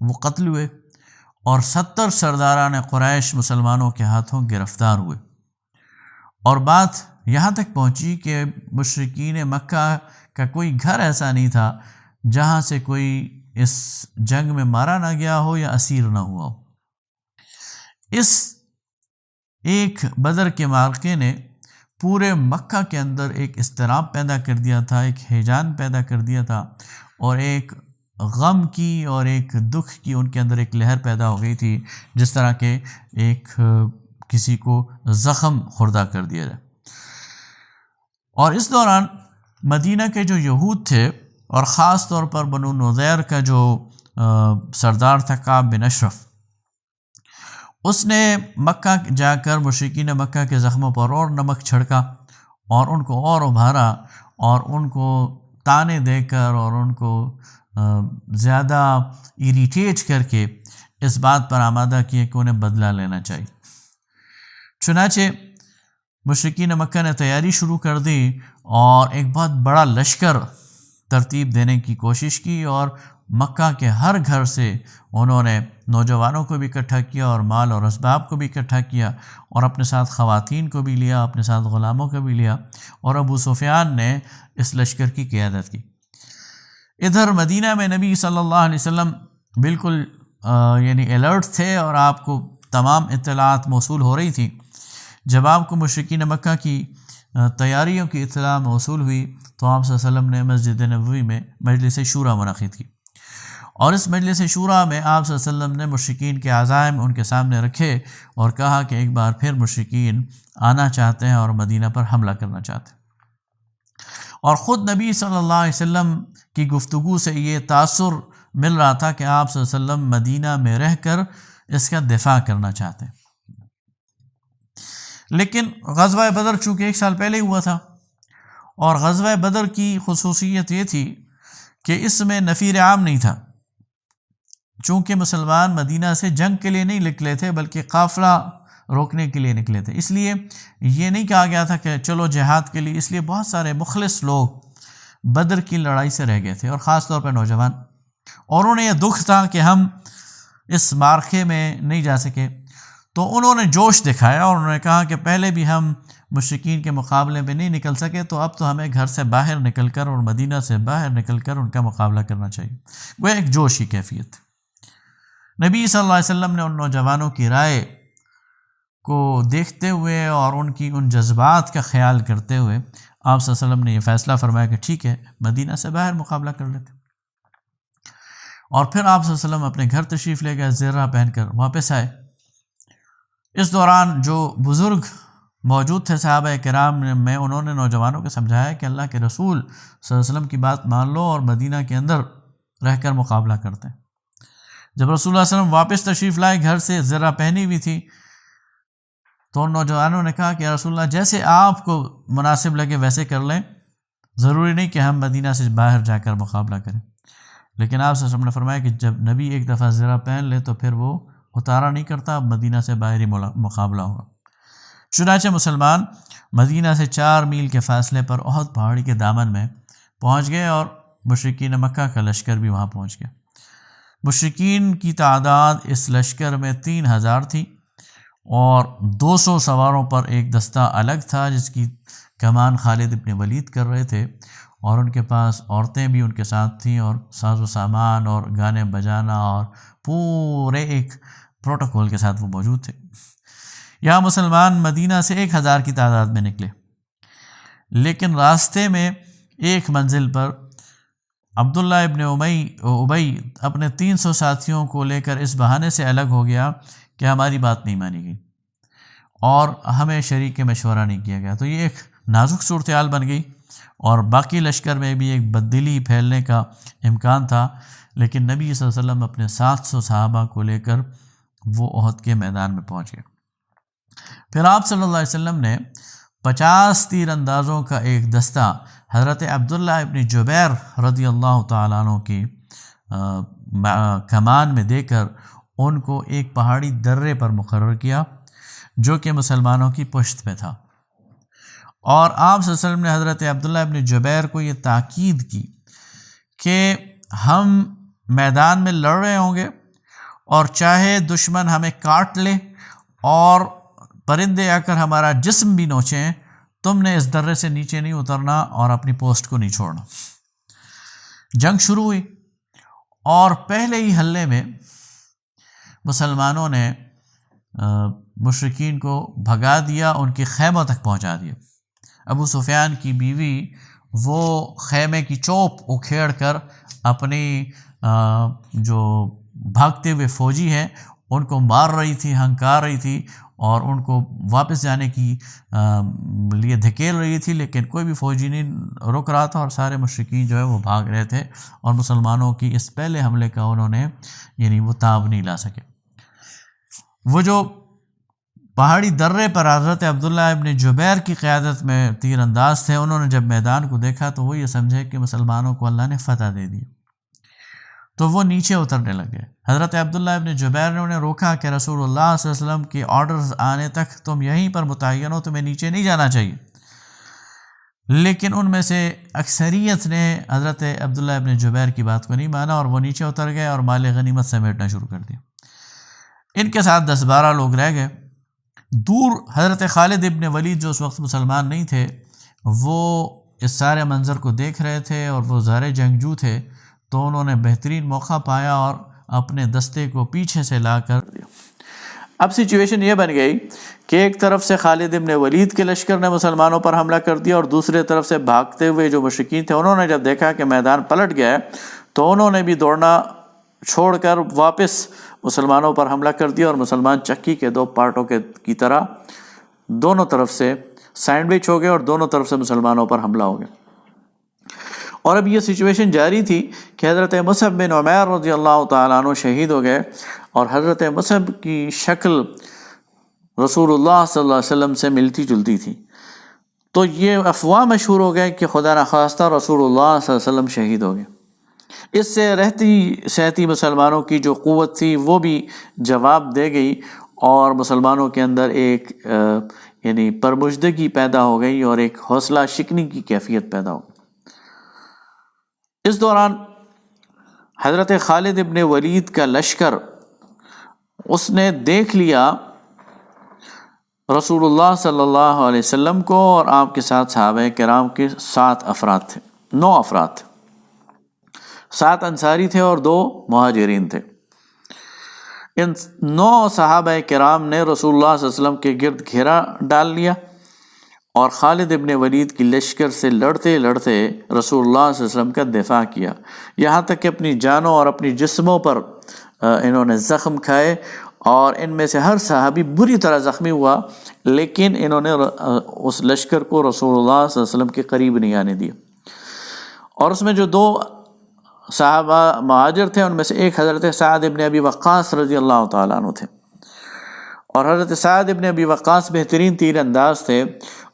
[SPEAKER 1] وہ قتل ہوئے، اور 70 سرداران قریش مسلمانوں کے ہاتھوں گرفتار ہوئے، اور بات یہاں تک پہنچی کہ مشرکین مکہ کا کوئی گھر ایسا نہیں تھا جہاں سے کوئی اس جنگ میں مارا نہ گیا ہو یا اسیر نہ ہوا ہو۔ اس ایک بدر کے معرکے نے پورے مکہ کے اندر ایک اضطراب پیدا کر دیا تھا، ایک ہیجان پیدا کر دیا تھا، اور ایک غم کی اور ایک دکھ کی ان کے اندر ایک لہر پیدا ہو گئی تھی، جس طرح کہ ایک کسی کو زخم خوردہ کر دیا جائے۔ اور اس دوران مدینہ کے جو یہود تھے، اور خاص طور پر بنو نضیر کا جو سردار تھا کعب بن اشرف، اس نے مکہ جا کر مشرکین مکہ کے زخموں پر اور نمک چھڑکا، اور ان کو اور ابھارا، اور ان کو تانے دے کر اور ان کو زیادہ ایریٹیٹ کر کے اس بات پر آمادہ کیے کہ انہیں بدلہ لینا چاہیے۔ چنانچہ مشرکین مکہ نے تیاری شروع کر دی اور ایک بہت بڑا لشکر ترتیب دینے کی کوشش کی، اور مکہ کے ہر گھر سے انہوں نے نوجوانوں کو بھی اکٹھا کیا اور مال اور اسباب کو بھی اکٹھا کیا، اور اپنے ساتھ خواتین کو بھی لیا، اپنے ساتھ غلاموں کو بھی لیا، اور ابو سفیان نے اس لشکر کی قیادت کی۔ ادھر مدینہ میں نبی صلی اللہ علیہ وسلم بالکل یعنی الرٹ تھے، اور آپ کو تمام اطلاعات موصول ہو رہی تھیں۔ جب آپ کو مشرکین مکہ کی تیاریوں کی اطلاع موصول ہوئی تو آپ صلی اللہ علیہ وسلم نے مسجد نبوی میں مجلس شورا منعقد کی، اور اس مجلس شورا میں آپ صلی اللہ علیہ وسلم نے مشرکین کے عزائم ان کے سامنے رکھے اور کہا کہ ایک بار پھر مشرکین آنا چاہتے ہیں اور مدینہ پر حملہ کرنا چاہتے ہیں، اور خود نبی صلی اللہ علیہ وسلم کی گفتگو سے یہ تاثر مل رہا تھا کہ آپ صلی اللہ علیہ وسلم مدینہ میں رہ کر اس کا دفاع کرنا چاہتے ہیں۔ لیکن غزوہ بدر چونکہ 1 سال پہلے ہوا تھا، اور غزوہ بدر کی خصوصیت یہ تھی کہ اس میں نفیر عام نہیں تھا، چونکہ مسلمان مدینہ سے جنگ کے لیے نہیں نکلے تھے بلکہ قافلہ روکنے کے لیے نکلے تھے، اس لیے یہ نہیں کہا گیا تھا کہ چلو جہاد کے لیے، اس لیے بہت سارے مخلص لوگ بدر کی لڑائی سے رہ گئے تھے، اور خاص طور پر نوجوان، اور انہیں یہ دکھ تھا کہ ہم اس معرکے میں نہیں جا سکے، تو انہوں نے جوش دکھایا اور انہوں نے کہا کہ پہلے بھی ہم مشرکین کے مقابلے میں نہیں نکل سکے، تو اب تو ہمیں گھر سے باہر نکل کر اور مدینہ سے باہر نکل کر ان کا مقابلہ کرنا چاہیے۔ وہ ایک جوش کی کیفیت۔ نبی صلی اللہ علیہ وسلم نے ان نوجوانوں کی رائے کو دیکھتے ہوئے اور ان کی ان جذبات کا خیال کرتے ہوئے آپ صلی اللہ علیہ وسلم نے یہ فیصلہ فرمایا کہ ٹھیک ہے، مدینہ سے باہر مقابلہ کر لیتے، اور پھر آپ صلی اللہ علیہ وسلم اپنے گھر تشریف لے گئے، زرہ پہن کر واپس آئے۔ اس دوران جو بزرگ موجود تھے صحابہ کرام میں، انہوں نے نوجوانوں کو سمجھایا کہ اللہ کے رسول صلی اللہ علیہ وسلم کی بات مان لو اور مدینہ کے اندر رہ کر مقابلہ کرتے ہیں۔ جب رسول اللہ صلی اللہ علیہ وسلم واپس تشریف لائے، گھر سے زرہ پہنی ہوئی تھی، تو ان نوجوانوں نے کہا کہ یا رسول اللہ جیسے آپ کو مناسب لگے ویسے کر لیں، ضروری نہیں کہ ہم مدینہ سے باہر جا کر مقابلہ کریں۔ لیکن آپ صلی اللہ علیہ وسلم نے فرمایا کہ جب نبی ایک دفعہ زرہ پہن لے تو پھر وہ اتارا نہیں کرتا، اب مدینہ سے باہری مقابلہ ہوگا۔ چنانچہ مسلمان مدینہ سے 4 میل کے فاصلے پر احد پہاڑی کے دامن میں پہنچ گئے اور مشرکین مکہ کا لشکر بھی وہاں پہنچ گیا۔ مشرکین کی تعداد اس لشکر میں 3000 تھی اور 200 سواروں پر ایک دستہ الگ تھا جس کی کمان خالد ابن ولید کر رہے تھے، اور ان کے پاس عورتیں بھی ان کے ساتھ تھیں اور ساز و سامان اور گانے بجانا اور پورے ایک پروٹوکول کے ساتھ وہ موجود تھے۔ یہاں مسلمان مدینہ سے 1000 کی تعداد میں نکلے، لیکن راستے میں ایک منزل پر عبداللہ ابن ابی اپنے 300 ساتھیوں کو لے کر اس بہانے سے الگ ہو گیا کہ ہماری بات نہیں مانی گئی اور ہمیں شریک مشورہ نہیں کیا گیا۔ تو یہ ایک نازک صورتحال بن گئی اور باقی لشکر میں بھی ایک بددلی پھیلنے کا امکان تھا، لیکن نبی صلی اللہ علیہ وسلم اپنے 700 صحابہ کو لے کر وہ احد کے میدان میں پہنچ گئے۔ پھر آپ صلی اللہ علیہ وسلم نے 50 تیر اندازوں کا ایک دستہ حضرت عبداللہ ابن جبیر رضی اللہ تعالیٰ عنہ کی کمان میں دے کر ان کو ایک پہاڑی درے پر مقرر کیا جو کہ مسلمانوں کی پشت پہ تھا، اور آپ صلی اللہ علیہ وسلم نے حضرت عبداللہ ابن جبیر کو یہ تاکید کی کہ ہم میدان میں لڑ رہے ہوں گے اور چاہے دشمن ہمیں کاٹ لے اور پرندے آ کر ہمارا جسم بھی نوچیں، تم نے اس درے سے نیچے نہیں اترنا اور اپنی پوسٹ کو نہیں چھوڑنا۔ جنگ شروع ہوئی اور پہلے ہی حملے میں مسلمانوں نے مشرکین کو بھگا دیا، ان کے خیموں تک پہنچا دیا۔ ابو سفیان کی بیوی وہ خیمے کی چوب اکھیڑ کر اپنی جو بھاگتے ہوئے فوجی ہیں ان کو مار رہی تھی، ہنکار رہی تھی اور ان کو واپس جانے کی لیے دھکیل رہی تھی، لیکن کوئی بھی فوجی نہیں رک رہا تھا اور سارے مشرکین جو ہے وہ بھاگ رہے تھے اور مسلمانوں کی اس پہلے حملے کا انہوں نے وہ تاب نہیں لا سکے۔ وہ جو پہاڑی درے پر حضرت عبداللہ ابن جبیر کی قیادت میں تیر انداز تھے، انہوں نے جب میدان کو دیکھا تو وہ یہ سمجھے کہ مسلمانوں کو اللہ نے فتح دے دی، تو وہ نیچے اترنے لگے۔ حضرت عبداللہ ابن جبیر نے انہیں روکا کہ رسول اللہ صلی اللہ علیہ وسلم کے آرڈرز آنے تک تم یہیں پر متعین ہو، تمہیں نیچے نہیں جانا چاہیے، لیکن ان میں سے اکثریت نے حضرت عبداللہ ابن جبیر کی بات کو نہیں مانا اور وہ نیچے اتر گئے اور مال غنیمت سمیٹنا شروع کر دیا۔ ان کے ساتھ 10-12 لوگ رہ گئے۔ دور حضرت خالد ابن ولید جو اس وقت مسلمان نہیں تھے وہ اس سارے منظر کو دیکھ رہے تھے اور وہ ظاہر جنگجو تھے، تو انہوں نے بہترین موقع پایا اور اپنے دستے کو پیچھے سے لا کر دیا۔ اب سچویشن یہ بن گئی کہ ایک طرف سے خالد ابن ولید کے لشکر نے مسلمانوں پر حملہ کر دیا اور دوسرے طرف سے بھاگتے ہوئے جو مشرکین تھے انہوں نے جب دیکھا کہ میدان پلٹ گیا تو انہوں نے بھی دوڑنا چھوڑ کر واپس مسلمانوں پر حملہ کر دیا اور مسلمان چکی کے 2 پارٹوں کی طرح دونوں طرف سے سینڈوچ ہو گئے اور دونوں طرف سے مسلمانوں پر حملہ ہو گیا۔ اور اب یہ سچویشن جاری تھی کہ حضرت مصعب بن عمیر رضی اللہ تعالیٰ عنہ شہید ہو گئے اور حضرت مصعب کی شکل رسول اللہ صلی اللہ علیہ وسلم سے ملتی جلتی تھی، تو یہ افواہ مشہور ہو گئے کہ خدا نخواستہ رسول اللہ صلی اللہ علیہ وسلم شہید ہو گئے۔ اس سے رہتی سہتی مسلمانوں کی جو قوت تھی وہ بھی جواب دے گئی اور مسلمانوں کے اندر ایک پرمجدگی پیدا ہو گئی اور ایک حوصلہ شکنی کی کیفیت پیدا ہو گئی۔ اس دوران حضرت خالد ابن ولید کا لشکر اس نے دیکھ لیا رسول اللہ صلی اللہ علیہ وسلم کو اور آپ کے ساتھ صحابہ کرام کے 9 افراد تھے، 7 انصاری تھے اور 2 مہاجرین تھے۔ ان 9 صحابہ کرام نے رسول اللہ صلی اللہ علیہ وسلم کے گرد گھیرا ڈال لیا اور خالد ابن ولید کی لشکر سے لڑتے لڑتے رسول اللہ صلی اللہ علیہ وسلم کا دفاع کیا، یہاں تک کہ اپنی جانوں اور اپنی جسموں پر انہوں نے زخم کھائے اور ان میں سے ہر صحابی بری طرح زخمی ہوا، لیکن انہوں نے اس لشکر کو رسول اللہ صلی اللہ علیہ وسلم کے قریب نہیں آنے دیا۔ اور اس میں جو 2 صحابہ مہاجر تھے ان میں سے ایک حضرت سعد ابن ابی وقاص رضی اللہ تعالیٰ عنہ تھے، اور حضرت سعد ابن ابی وقاص بہترین تیر انداز تھے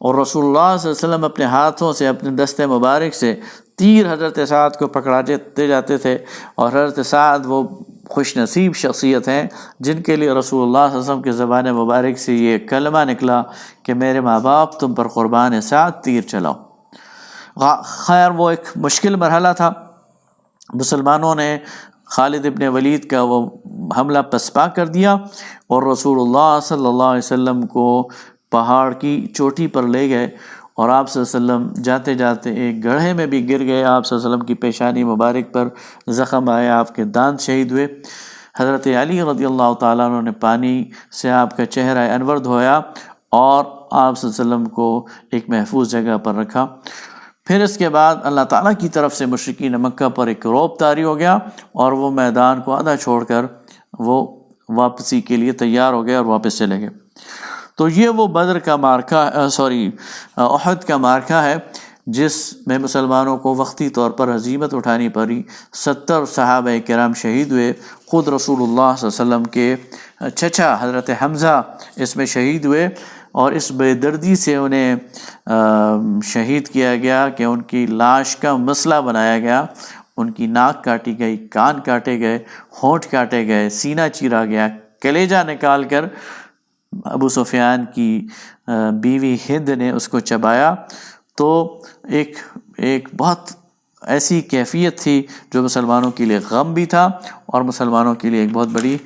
[SPEAKER 1] اور رسول اللہ صلی اللہ علیہ وسلم اپنے ہاتھوں سے اپنے دست مبارک سے تیر حضرت سعد کو پکڑاتے جاتے تھے، اور حضرت سعد وہ خوش نصیب شخصیت ہیں جن کے لیے رسول اللہ صلی اللہ علیہ وسلم کی زبان مبارک سے یہ کلمہ نکلا کہ میرے ماں باپ تم پر قربان سعد تیر چلاؤ۔ خیر وہ ایک مشکل مرحلہ تھا، مسلمانوں نے خالد ابن ولید کا وہ حملہ پسپا کر دیا اور رسول اللہ صلی اللہ علیہ وسلم کو پہاڑ کی چوٹی پر لے گئے، اور آپ صلی اللہ علیہ وسلم جاتے جاتے ایک گڑھے میں بھی گر گئے۔ آپ صلی اللہ علیہ وسلم کی پیشانی مبارک پر زخم آئے، آپ کے دانت شہید ہوئے۔ حضرت علی رضی اللہ تعالیٰ عنہ نے پانی سے آپ کا چہرہ انور دھویا اور آپ صلی اللہ علیہ وسلم کو ایک محفوظ جگہ پر رکھا۔ پھر اس کے بعد اللہ تعالیٰ کی طرف سے مشرکین مکہ پر ایک رعب طاری ہو گیا، اور وہ میدان کو آدھا چھوڑ کر وہ واپسی کے لیے تیار ہو گئے اور واپس چلے گئے۔ تو یہ وہ بدر کا معرکہ احد کا معرکہ ہے جس میں مسلمانوں کو وقتی طور پر ہزیمت اٹھانی پڑی۔ 70 صحابہ کرام شہید ہوئے، خود رسول اللہ صلی اللہ علیہ وسلم کے چچا حضرت حمزہ اس میں شہید ہوئے، اور اس بے دردی سے انہیں شہید کیا گیا کہ ان کی لاش کا مسئلہ بنایا گیا، ان کی ناک کاٹی گئی، کان کاٹے گئے، ہونٹ کاٹے گئے، سینہ چیرا گیا، کلیجہ نکال کر ابو سفیان کی بیوی ہند نے اس کو چبایا۔ تو ایک بہت ایسی کیفیت تھی جو مسلمانوں کے لیے غم بھی تھا اور مسلمانوں کے لیے ایک بہت بڑی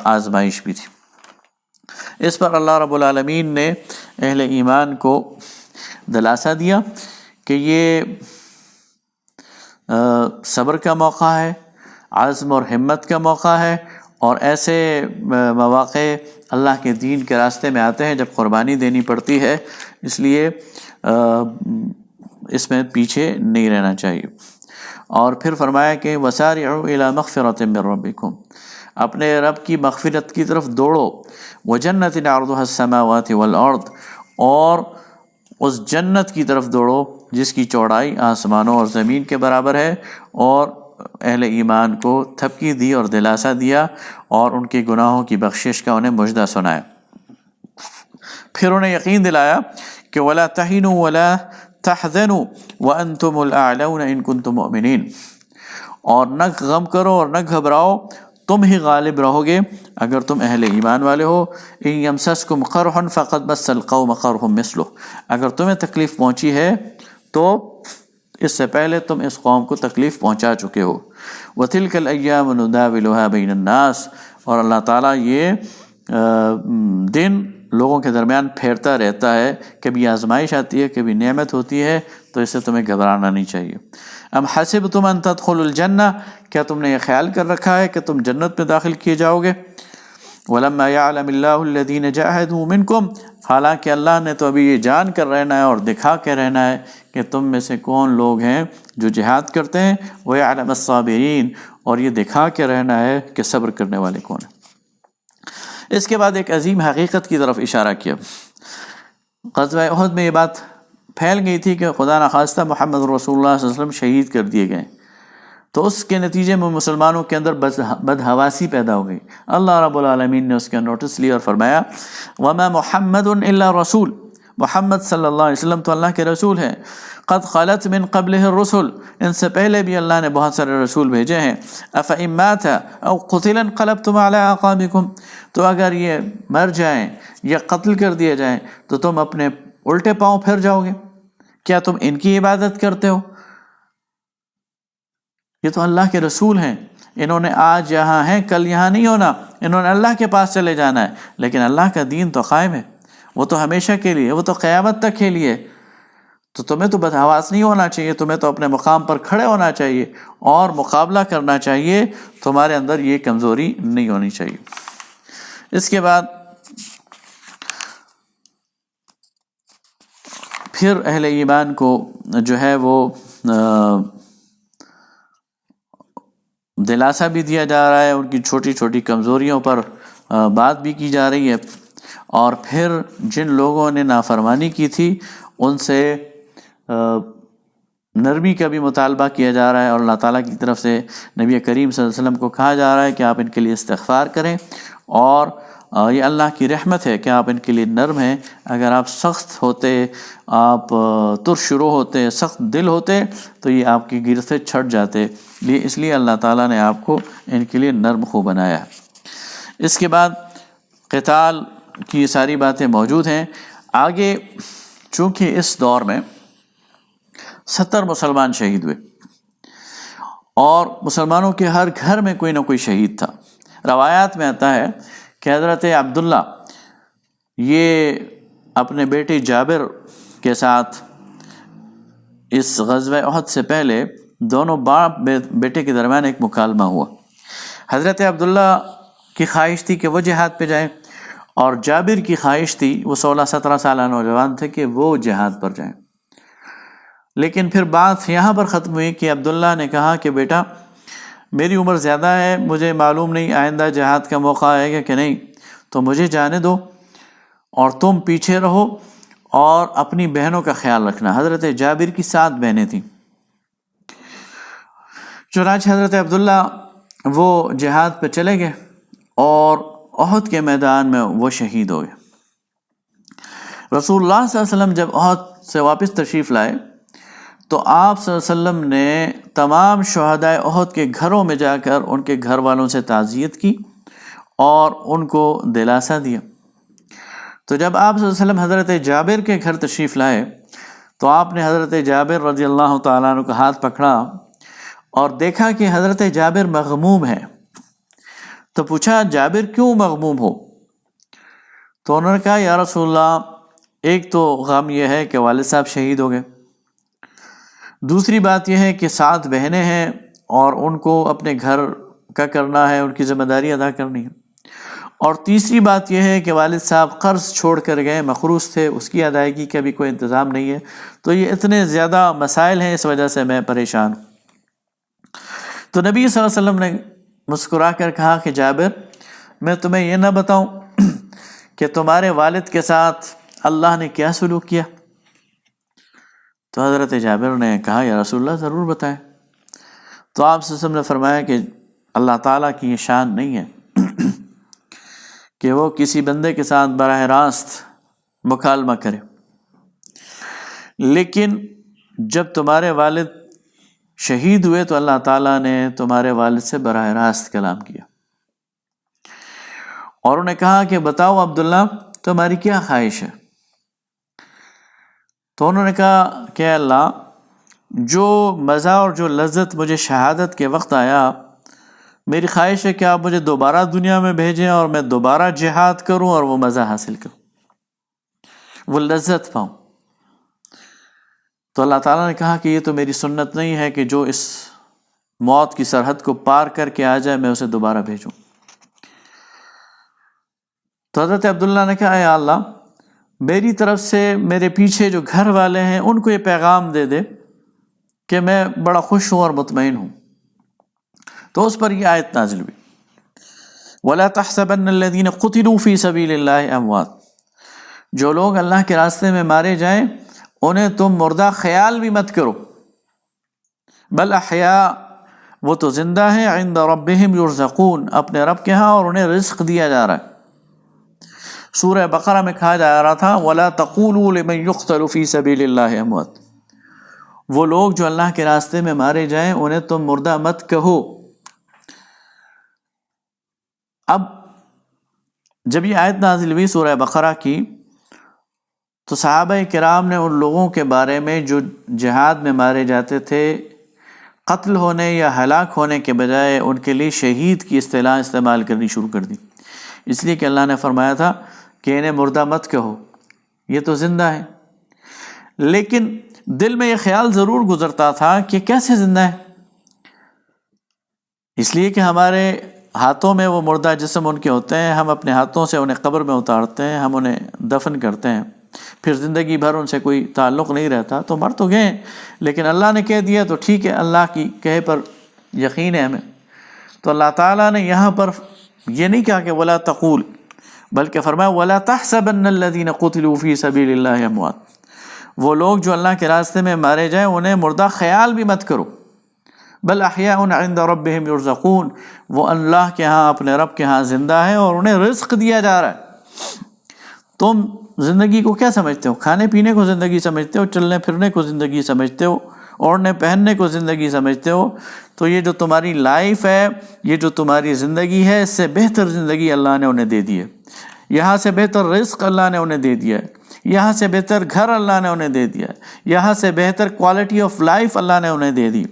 [SPEAKER 1] آزمائش بھی تھی۔ اس پر اللہ رب العالمین نے اہل ایمان کو دلاسا دیا کہ یہ صبر کا موقع ہے، عزم اور ہمت کا موقع ہے، اور ایسے مواقع اللہ کے دین کے راستے میں آتے ہیں جب قربانی دینی پڑتی ہے، اس لیے اس میں پیچھے نہیں رہنا چاہیے۔ اور پھر فرمایا کہ وَسَارِعُوا إِلَى مَغْفِرَةٍ مِّن رَبِّكُمْ، اپنے رب کی مغفرت کی طرف دوڑو، وَجَنَّةٍ عَرْضُهَا السَّمَاوَاتِ وَالْأَرْضُ، اور اس جنت کی طرف دوڑو جس کی چوڑائی آسمانوں اور زمین کے برابر ہے، اور اہل ایمان کو تھپکی دی اور دلاسا دیا اور ان کے گناہوں کی بخشش کا انہیں مژدہ سنایا۔ پھر انہیں یقین دلایا کہ وَلَا تَهِنُوا وَلَا تَحْزَنُوا وَأَنْتُمُ الْأَعْلَوْنَ إِن كُنتُم مُؤْمِنِينَ، اور نہ غم کرو اور نہ گھبراؤ، تم ہی غالب رہو گے اگر تم اہل ایمان والے ہو۔ إِن يَمْسَسْكُمْ قَرْحٌ فَقَدْ مَسَّ الْقَوْمَ قَرْحٌ مِثْلُهُ، اگر تمہیں تکلیف پہنچی ہے تو اس سے پہلے تم اس قوم کو تکلیف پہنچا چکے ہو۔ وَتِلْكَ الْأَيَّامُ نُدَاوِلُهَا بَيْنَ النَّاسِ، اور اللہ تعالیٰ یہ دن لوگوں کے درمیان پھیرتا رہتا ہے، کبھی آزمائش آتی ہے، کبھی نعمت ہوتی ہے، تو اس سے تمہیں گھبرانا نہیں چاہیے۔ ام حسبتم ان تدخلوا الجنہ، کیا تم نے یہ خیال کر رکھا ہے کہ تم جنت میں داخل کیے جاؤ گے؟ وَلَمَّا يَعْلَمِ اللَّهُ الَّذِينَ جَاهَدُوا مِنْكُمْ، حالانکہ اللہ نے تو ابھی یہ جان کر رہنا ہے اور دکھا کے رہنا ہے کہ تم میں سے کون لوگ ہیں جو جہاد کرتے ہیں، وَيَعْلَمَ الصَّابِرِينَ، اور یہ دکھا کے رہنا ہے کہ صبر کرنے والے کون ہیں۔ اس کے بعد ایک عظیم حقیقت کی طرف اشارہ کیا۔ غزوہ احد میں یہ بات پھیل گئی تھی کہ خدا نخواستہ محمد رسول اللہ صلی اللہ علیہ وسلم شہید کر دیے گئے، تو اس کے نتیجے میں مسلمانوں کے اندر بدحواسی پیدا ہو گئی۔ اللہ رب العالمین نے اس کا نوٹس لیا اور فرمایا وَمَا مُحَمَّدٌ إِلَّا رَسُولٌ، محمد صلی اللہ علیہ وسلم تو اللہ کے رسول ہیں، قد خلت من قبلہ الرسل، ان سے پہلے بھی اللہ نے بہت سارے رسول بھیجے ہیں، أَفَإِن مَاتَ أَوْ قُتِلَ انقلبتم عَلَىٰ أَعْقَابِكُمْ، تو اگر یہ مر جائیں یا قتل کر دیے جائیں تو تم اپنے الٹے پاؤں پھر جاؤ گے؟ کیا تم ان کی عبادت کرتے ہو؟ یہ تو اللہ کے رسول ہیں، انہوں نے آج یہاں ہیں کل یہاں نہیں ہونا، انہوں نے اللہ کے پاس چلے جانا ہے، لیکن اللہ کا دین تو قائم ہے، وہ تو ہمیشہ کے لیے، وہ تو قیامت تک کے لیے۔ تو تمہیں تو بدحواس نہیں ہونا چاہیے، تمہیں تو اپنے مقام پر کھڑے ہونا چاہیے اور مقابلہ کرنا چاہیے، تمہارے اندر یہ کمزوری نہیں ہونی چاہیے۔ اس کے بعد پھر اہل ایمان کو جو ہے وہ دلاسا بھی دیا جا رہا ہے، ان کی چھوٹی چھوٹی کمزوریوں پر بات بھی کی جا رہی ہے، اور پھر جن لوگوں نے نافرمانی کی تھی ان سے نرمی کا بھی مطالبہ کیا جا رہا ہے، اور اللہ تعالیٰ کی طرف سے نبی کریم صلی اللہ علیہ وسلم کو کہا جا رہا ہے کہ آپ ان کے لیے استغفار کریں اور یہ اللہ کی رحمت ہے کہ آپ ان کے لیے نرم ہیں. اگر آپ سخت ہوتے، آپ ترشرو ہوتے، سخت دل ہوتے تو یہ آپ کی گر سے چھٹ جاتے. اس لیے اللہ تعالیٰ نے آپ کو ان کے لیے نرم خو بنایا ہے. اس کے بعد قتال کی یہ ساری باتیں موجود ہیں. آگے چونکہ اس دور میں 70 مسلمان شہید ہوئے اور مسلمانوں کے ہر گھر میں کوئی نہ کوئی شہید تھا. روایات میں آتا ہے کہ حضرت عبداللہ یہ اپنے بیٹے جابر کے ساتھ اس غزوہ احد سے پہلے دونوں باپ بیٹے کے درمیان ایک مکالمہ ہوا. حضرت عبداللہ کی خواہش تھی کہ وہ جہاد پہ جائیں اور جابر کی خواہش تھی، وہ 16-17 سالہ نوجوان تھے، کہ وہ جہاد پر جائیں. لیکن پھر بات یہاں پر ختم ہوئی کہ عبداللہ نے کہا کہ بیٹا میری عمر زیادہ ہے، مجھے معلوم نہیں آئندہ جہاد کا موقع آئے گا کہ نہیں، تو مجھے جانے دو اور تم پیچھے رہو اور اپنی بہنوں کا خیال رکھنا. حضرت جابر کی 7 بہنیں تھیں. چنانچہ حضرت عبداللہ وہ جہاد پہ چلے گئے اور احد کے میدان میں وہ شہید ہو گئے. رسول اللہ صلی اللہ علیہ وسلم جب احد سے واپس تشریف لائے تو آپ صلی اللہ علیہ وسلم نے تمام شہدائے احد کے گھروں میں جا کر ان کے گھر والوں سے تعزیت کی اور ان کو دلاسا دیا. تو جب آپ صلی اللہ علیہ وسلم حضرت جابر کے گھر تشریف لائے تو آپ نے حضرت جابر رضی اللہ تعالیٰ عنہ کا ہاتھ پکڑا اور دیکھا کہ حضرت جابر مغموم ہے. تو پوچھا جابر کیوں مغموم ہو؟ تو انہوں نے کہا یا رسول اللہ ایک تو غم یہ ہے کہ والد صاحب شہید ہو گئے، دوسری بات یہ ہے کہ 7 بہنیں ہیں اور ان کو اپنے گھر کا کرنا ہے، ان کی ذمہ داری ادا کرنی ہے، اور تیسری بات یہ ہے کہ والد صاحب قرض چھوڑ کر گئے، مقروض تھے، اس کی ادائیگی کا بھی کوئی انتظام نہیں ہے. تو یہ اتنے زیادہ مسائل ہیں، اس وجہ سے میں پریشان ہوں. تو نبی صلی اللہ علیہ وسلم نے مسکرا کر کہا کہ جابر میں تمہیں یہ نہ بتاؤں کہ تمہارے والد کے ساتھ اللہ نے کیا سلوک کیا؟ تو حضرت جابر نے کہا یا رسول اللہ ضرور بتائیں. تو آپ صلی اللہ علیہ وسلم نے فرمایا کہ اللہ تعالیٰ کی یہ شان نہیں ہے کہ وہ کسی بندے کے ساتھ براہ راست مکالمہ کرے، لیکن جب تمہارے والد شہید ہوئے تو اللہ تعالیٰ نے تمہارے والد سے براہ راست کلام کیا. اور انہوں نے کہا کہ بتاؤ عبداللہ تمہاری کیا خواہش ہے؟ تو انہوں نے کہا کہ اللہ جو مزہ اور جو لذت مجھے شہادت کے وقت آیا، میری خواہش ہے کہ آپ مجھے دوبارہ دنیا میں بھیجیں اور میں دوبارہ جہاد کروں اور وہ مزہ حاصل کروں، وہ لذت پاؤں. تو اللہ تعالیٰ نے کہا کہ یہ تو میری سنت نہیں ہے کہ جو اس موت کی سرحد کو پار کر کے آ جائے میں اسے دوبارہ بھیجوں. تو حضرت عبداللہ نے کہا اے اللہ میری طرف سے میرے پیچھے جو گھر والے ہیں ان کو یہ پیغام دے دے کہ میں بڑا خوش ہوں اور مطمئن ہوں. تو اس پر یہ آیت نازل ہوئی وَلَا تَحْسَبَنَّ الَّذِينَ قُتِلُوا فِي سَبِيلِ اللَّهِ أَمْوَاتٌ، جو لوگ اللہ کے راستے میں مارے جائیں انہیں تم مردہ خیال بھی مت کرو، بل احیاء، وہ تو زندہ ہیں، عند ربہم یرزقون، اپنے رب کے ہاں اور انہیں رزق دیا جا رہا ہے. سورہ بقرہ میں کہا جا رہا تھا وَلَا تَقُولُوا لِمَن يُقْتَلُ فِي سَبِيلِ اللَّهِ أَمْوَاتٌ، وہ لوگ جو اللہ کے راستے میں مارے جائیں انہیں تم مردہ مت کہو. اب جب یہ آیت نازل ہوئی سورہ بقرہ کی تو صحابہ کرام نے ان لوگوں کے بارے میں جو جہاد میں مارے جاتے تھے قتل ہونے یا ہلاک ہونے کے بجائے ان کے لیے شہید کی اصطلاح استعمال کرنی شروع کر دی، اس لیے کہ اللہ نے فرمایا تھا کہ انہیں مردہ مت کہو، یہ تو زندہ ہے. لیکن دل میں یہ خیال ضرور گزرتا تھا کہ کیسے زندہ ہے، اس لیے کہ ہمارے ہاتھوں میں وہ مردہ جسم ان کے ہوتے ہیں، ہم اپنے ہاتھوں سے انہیں قبر میں اتارتے ہیں، ہم انہیں دفن کرتے ہیں، پھر زندگی بھر ان سے کوئی تعلق نہیں رہتا، تو مر تو گئے لیکن اللہ نے کہہ دیا تو ٹھیک ہے، اللہ کی کہے پر یقین ہے ہمیں. تو اللہ تعالیٰ نے یہاں پر یہ نہیں کہا کہ ولا تقول، بلکہ فرمایا ولا تحسبن الذین قتلوا فی سبیل اللہ اموات، وہ لوگ جو اللہ کے راستے میں مارے جائیں انہیں مردہ خیال بھی مت کرو، بل احیاء عند ربهم یرزقون، وہ اللہ کے ہاں، اپنے رب کے ہاں زندہ ہے اور انہیں رزق دیا جا رہا ہے۔ تم زندگی کو کیا سمجھتے ہو؟ کھانے پینے کو زندگی سمجھتے ہو، چلنے پھرنے کو زندگی سمجھتے ہو، اوڑھنے پہننے کو زندگی سمجھتے ہو؟ تو یہ جو تمہاری لائف ہے، یہ جو تمہاری زندگی ہے، اس سے بہتر زندگی اللہ نے انہیں دے دی ہے، یہاں سے بہتر رزق اللہ نے انہیں دے دیا ہے، یہاں سے بہتر گھر اللہ نے انہیں دے دیا ہے، یہاں سے بہتر کوالٹی آف لائف اللہ نے انہیں دے دی۔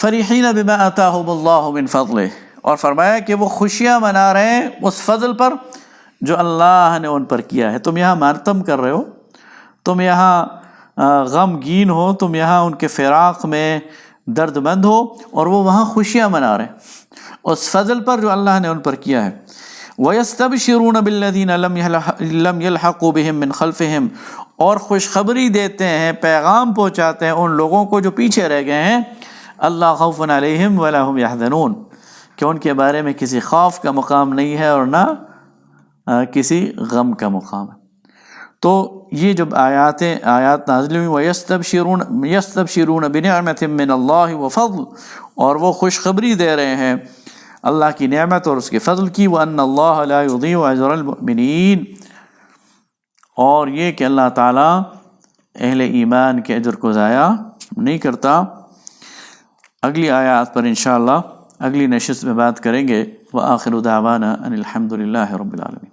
[SPEAKER 1] فرحین بما آتاہم اللہ من فضلہ، اور فرمایا کہ وہ خوشیاں منا رہے ہیں اس فضل پر جو اللہ نے ان پر کیا ہے۔ تم یہاں ماتم کر رہے ہو، تم یہاں غمگین ہو، تم یہاں ان کے فراق میں درد مند ہو، اور وہ وہاں خوشیاں منا رہے ہیں اس فضل پر جو اللہ نے ان پر کیا ہے۔ وَيَسْتَبْشِرُونَ بِالَّذِينَ لَمْ يَلْحَقُوا بِهِم مِّن خَلْفِهِمْ، اور خوشخبری دیتے ہیں، پیغام پہنچاتے ہیں ان لوگوں کو جو پیچھے رہ گئے ہیں، اللہ خوف علیہم ولا هم يحزنون، کہ ان کے بارے میں کسی خوف کا مقام نہیں ہے اور نہ کسی غم کا مقام ہے۔ تو یہ جب آیات نازل ہوئی، وَيَسْتَبْشِرُونَ بِنِعْمَةٍ مِّنَ اللَّهِ وَفَضْلٍ، اور وہ خوشخبری دے رہے ہیں اللہ کی نعمت اور اس کے فضل کی، وَأَنَّ اللَّهَ لَا يُضِيعُ أَجْرَ الْمُؤْمِنِينَ، اور یہ کہ اللہ تعالیٰ اہل ایمان کے اجر کو ضائع نہیں کرتا۔ اگلی آیات پر انشاءاللہ اگلی نشست میں بات کریں گے۔ وآخر دعوانا ان الحمد للہ رب العالمین۔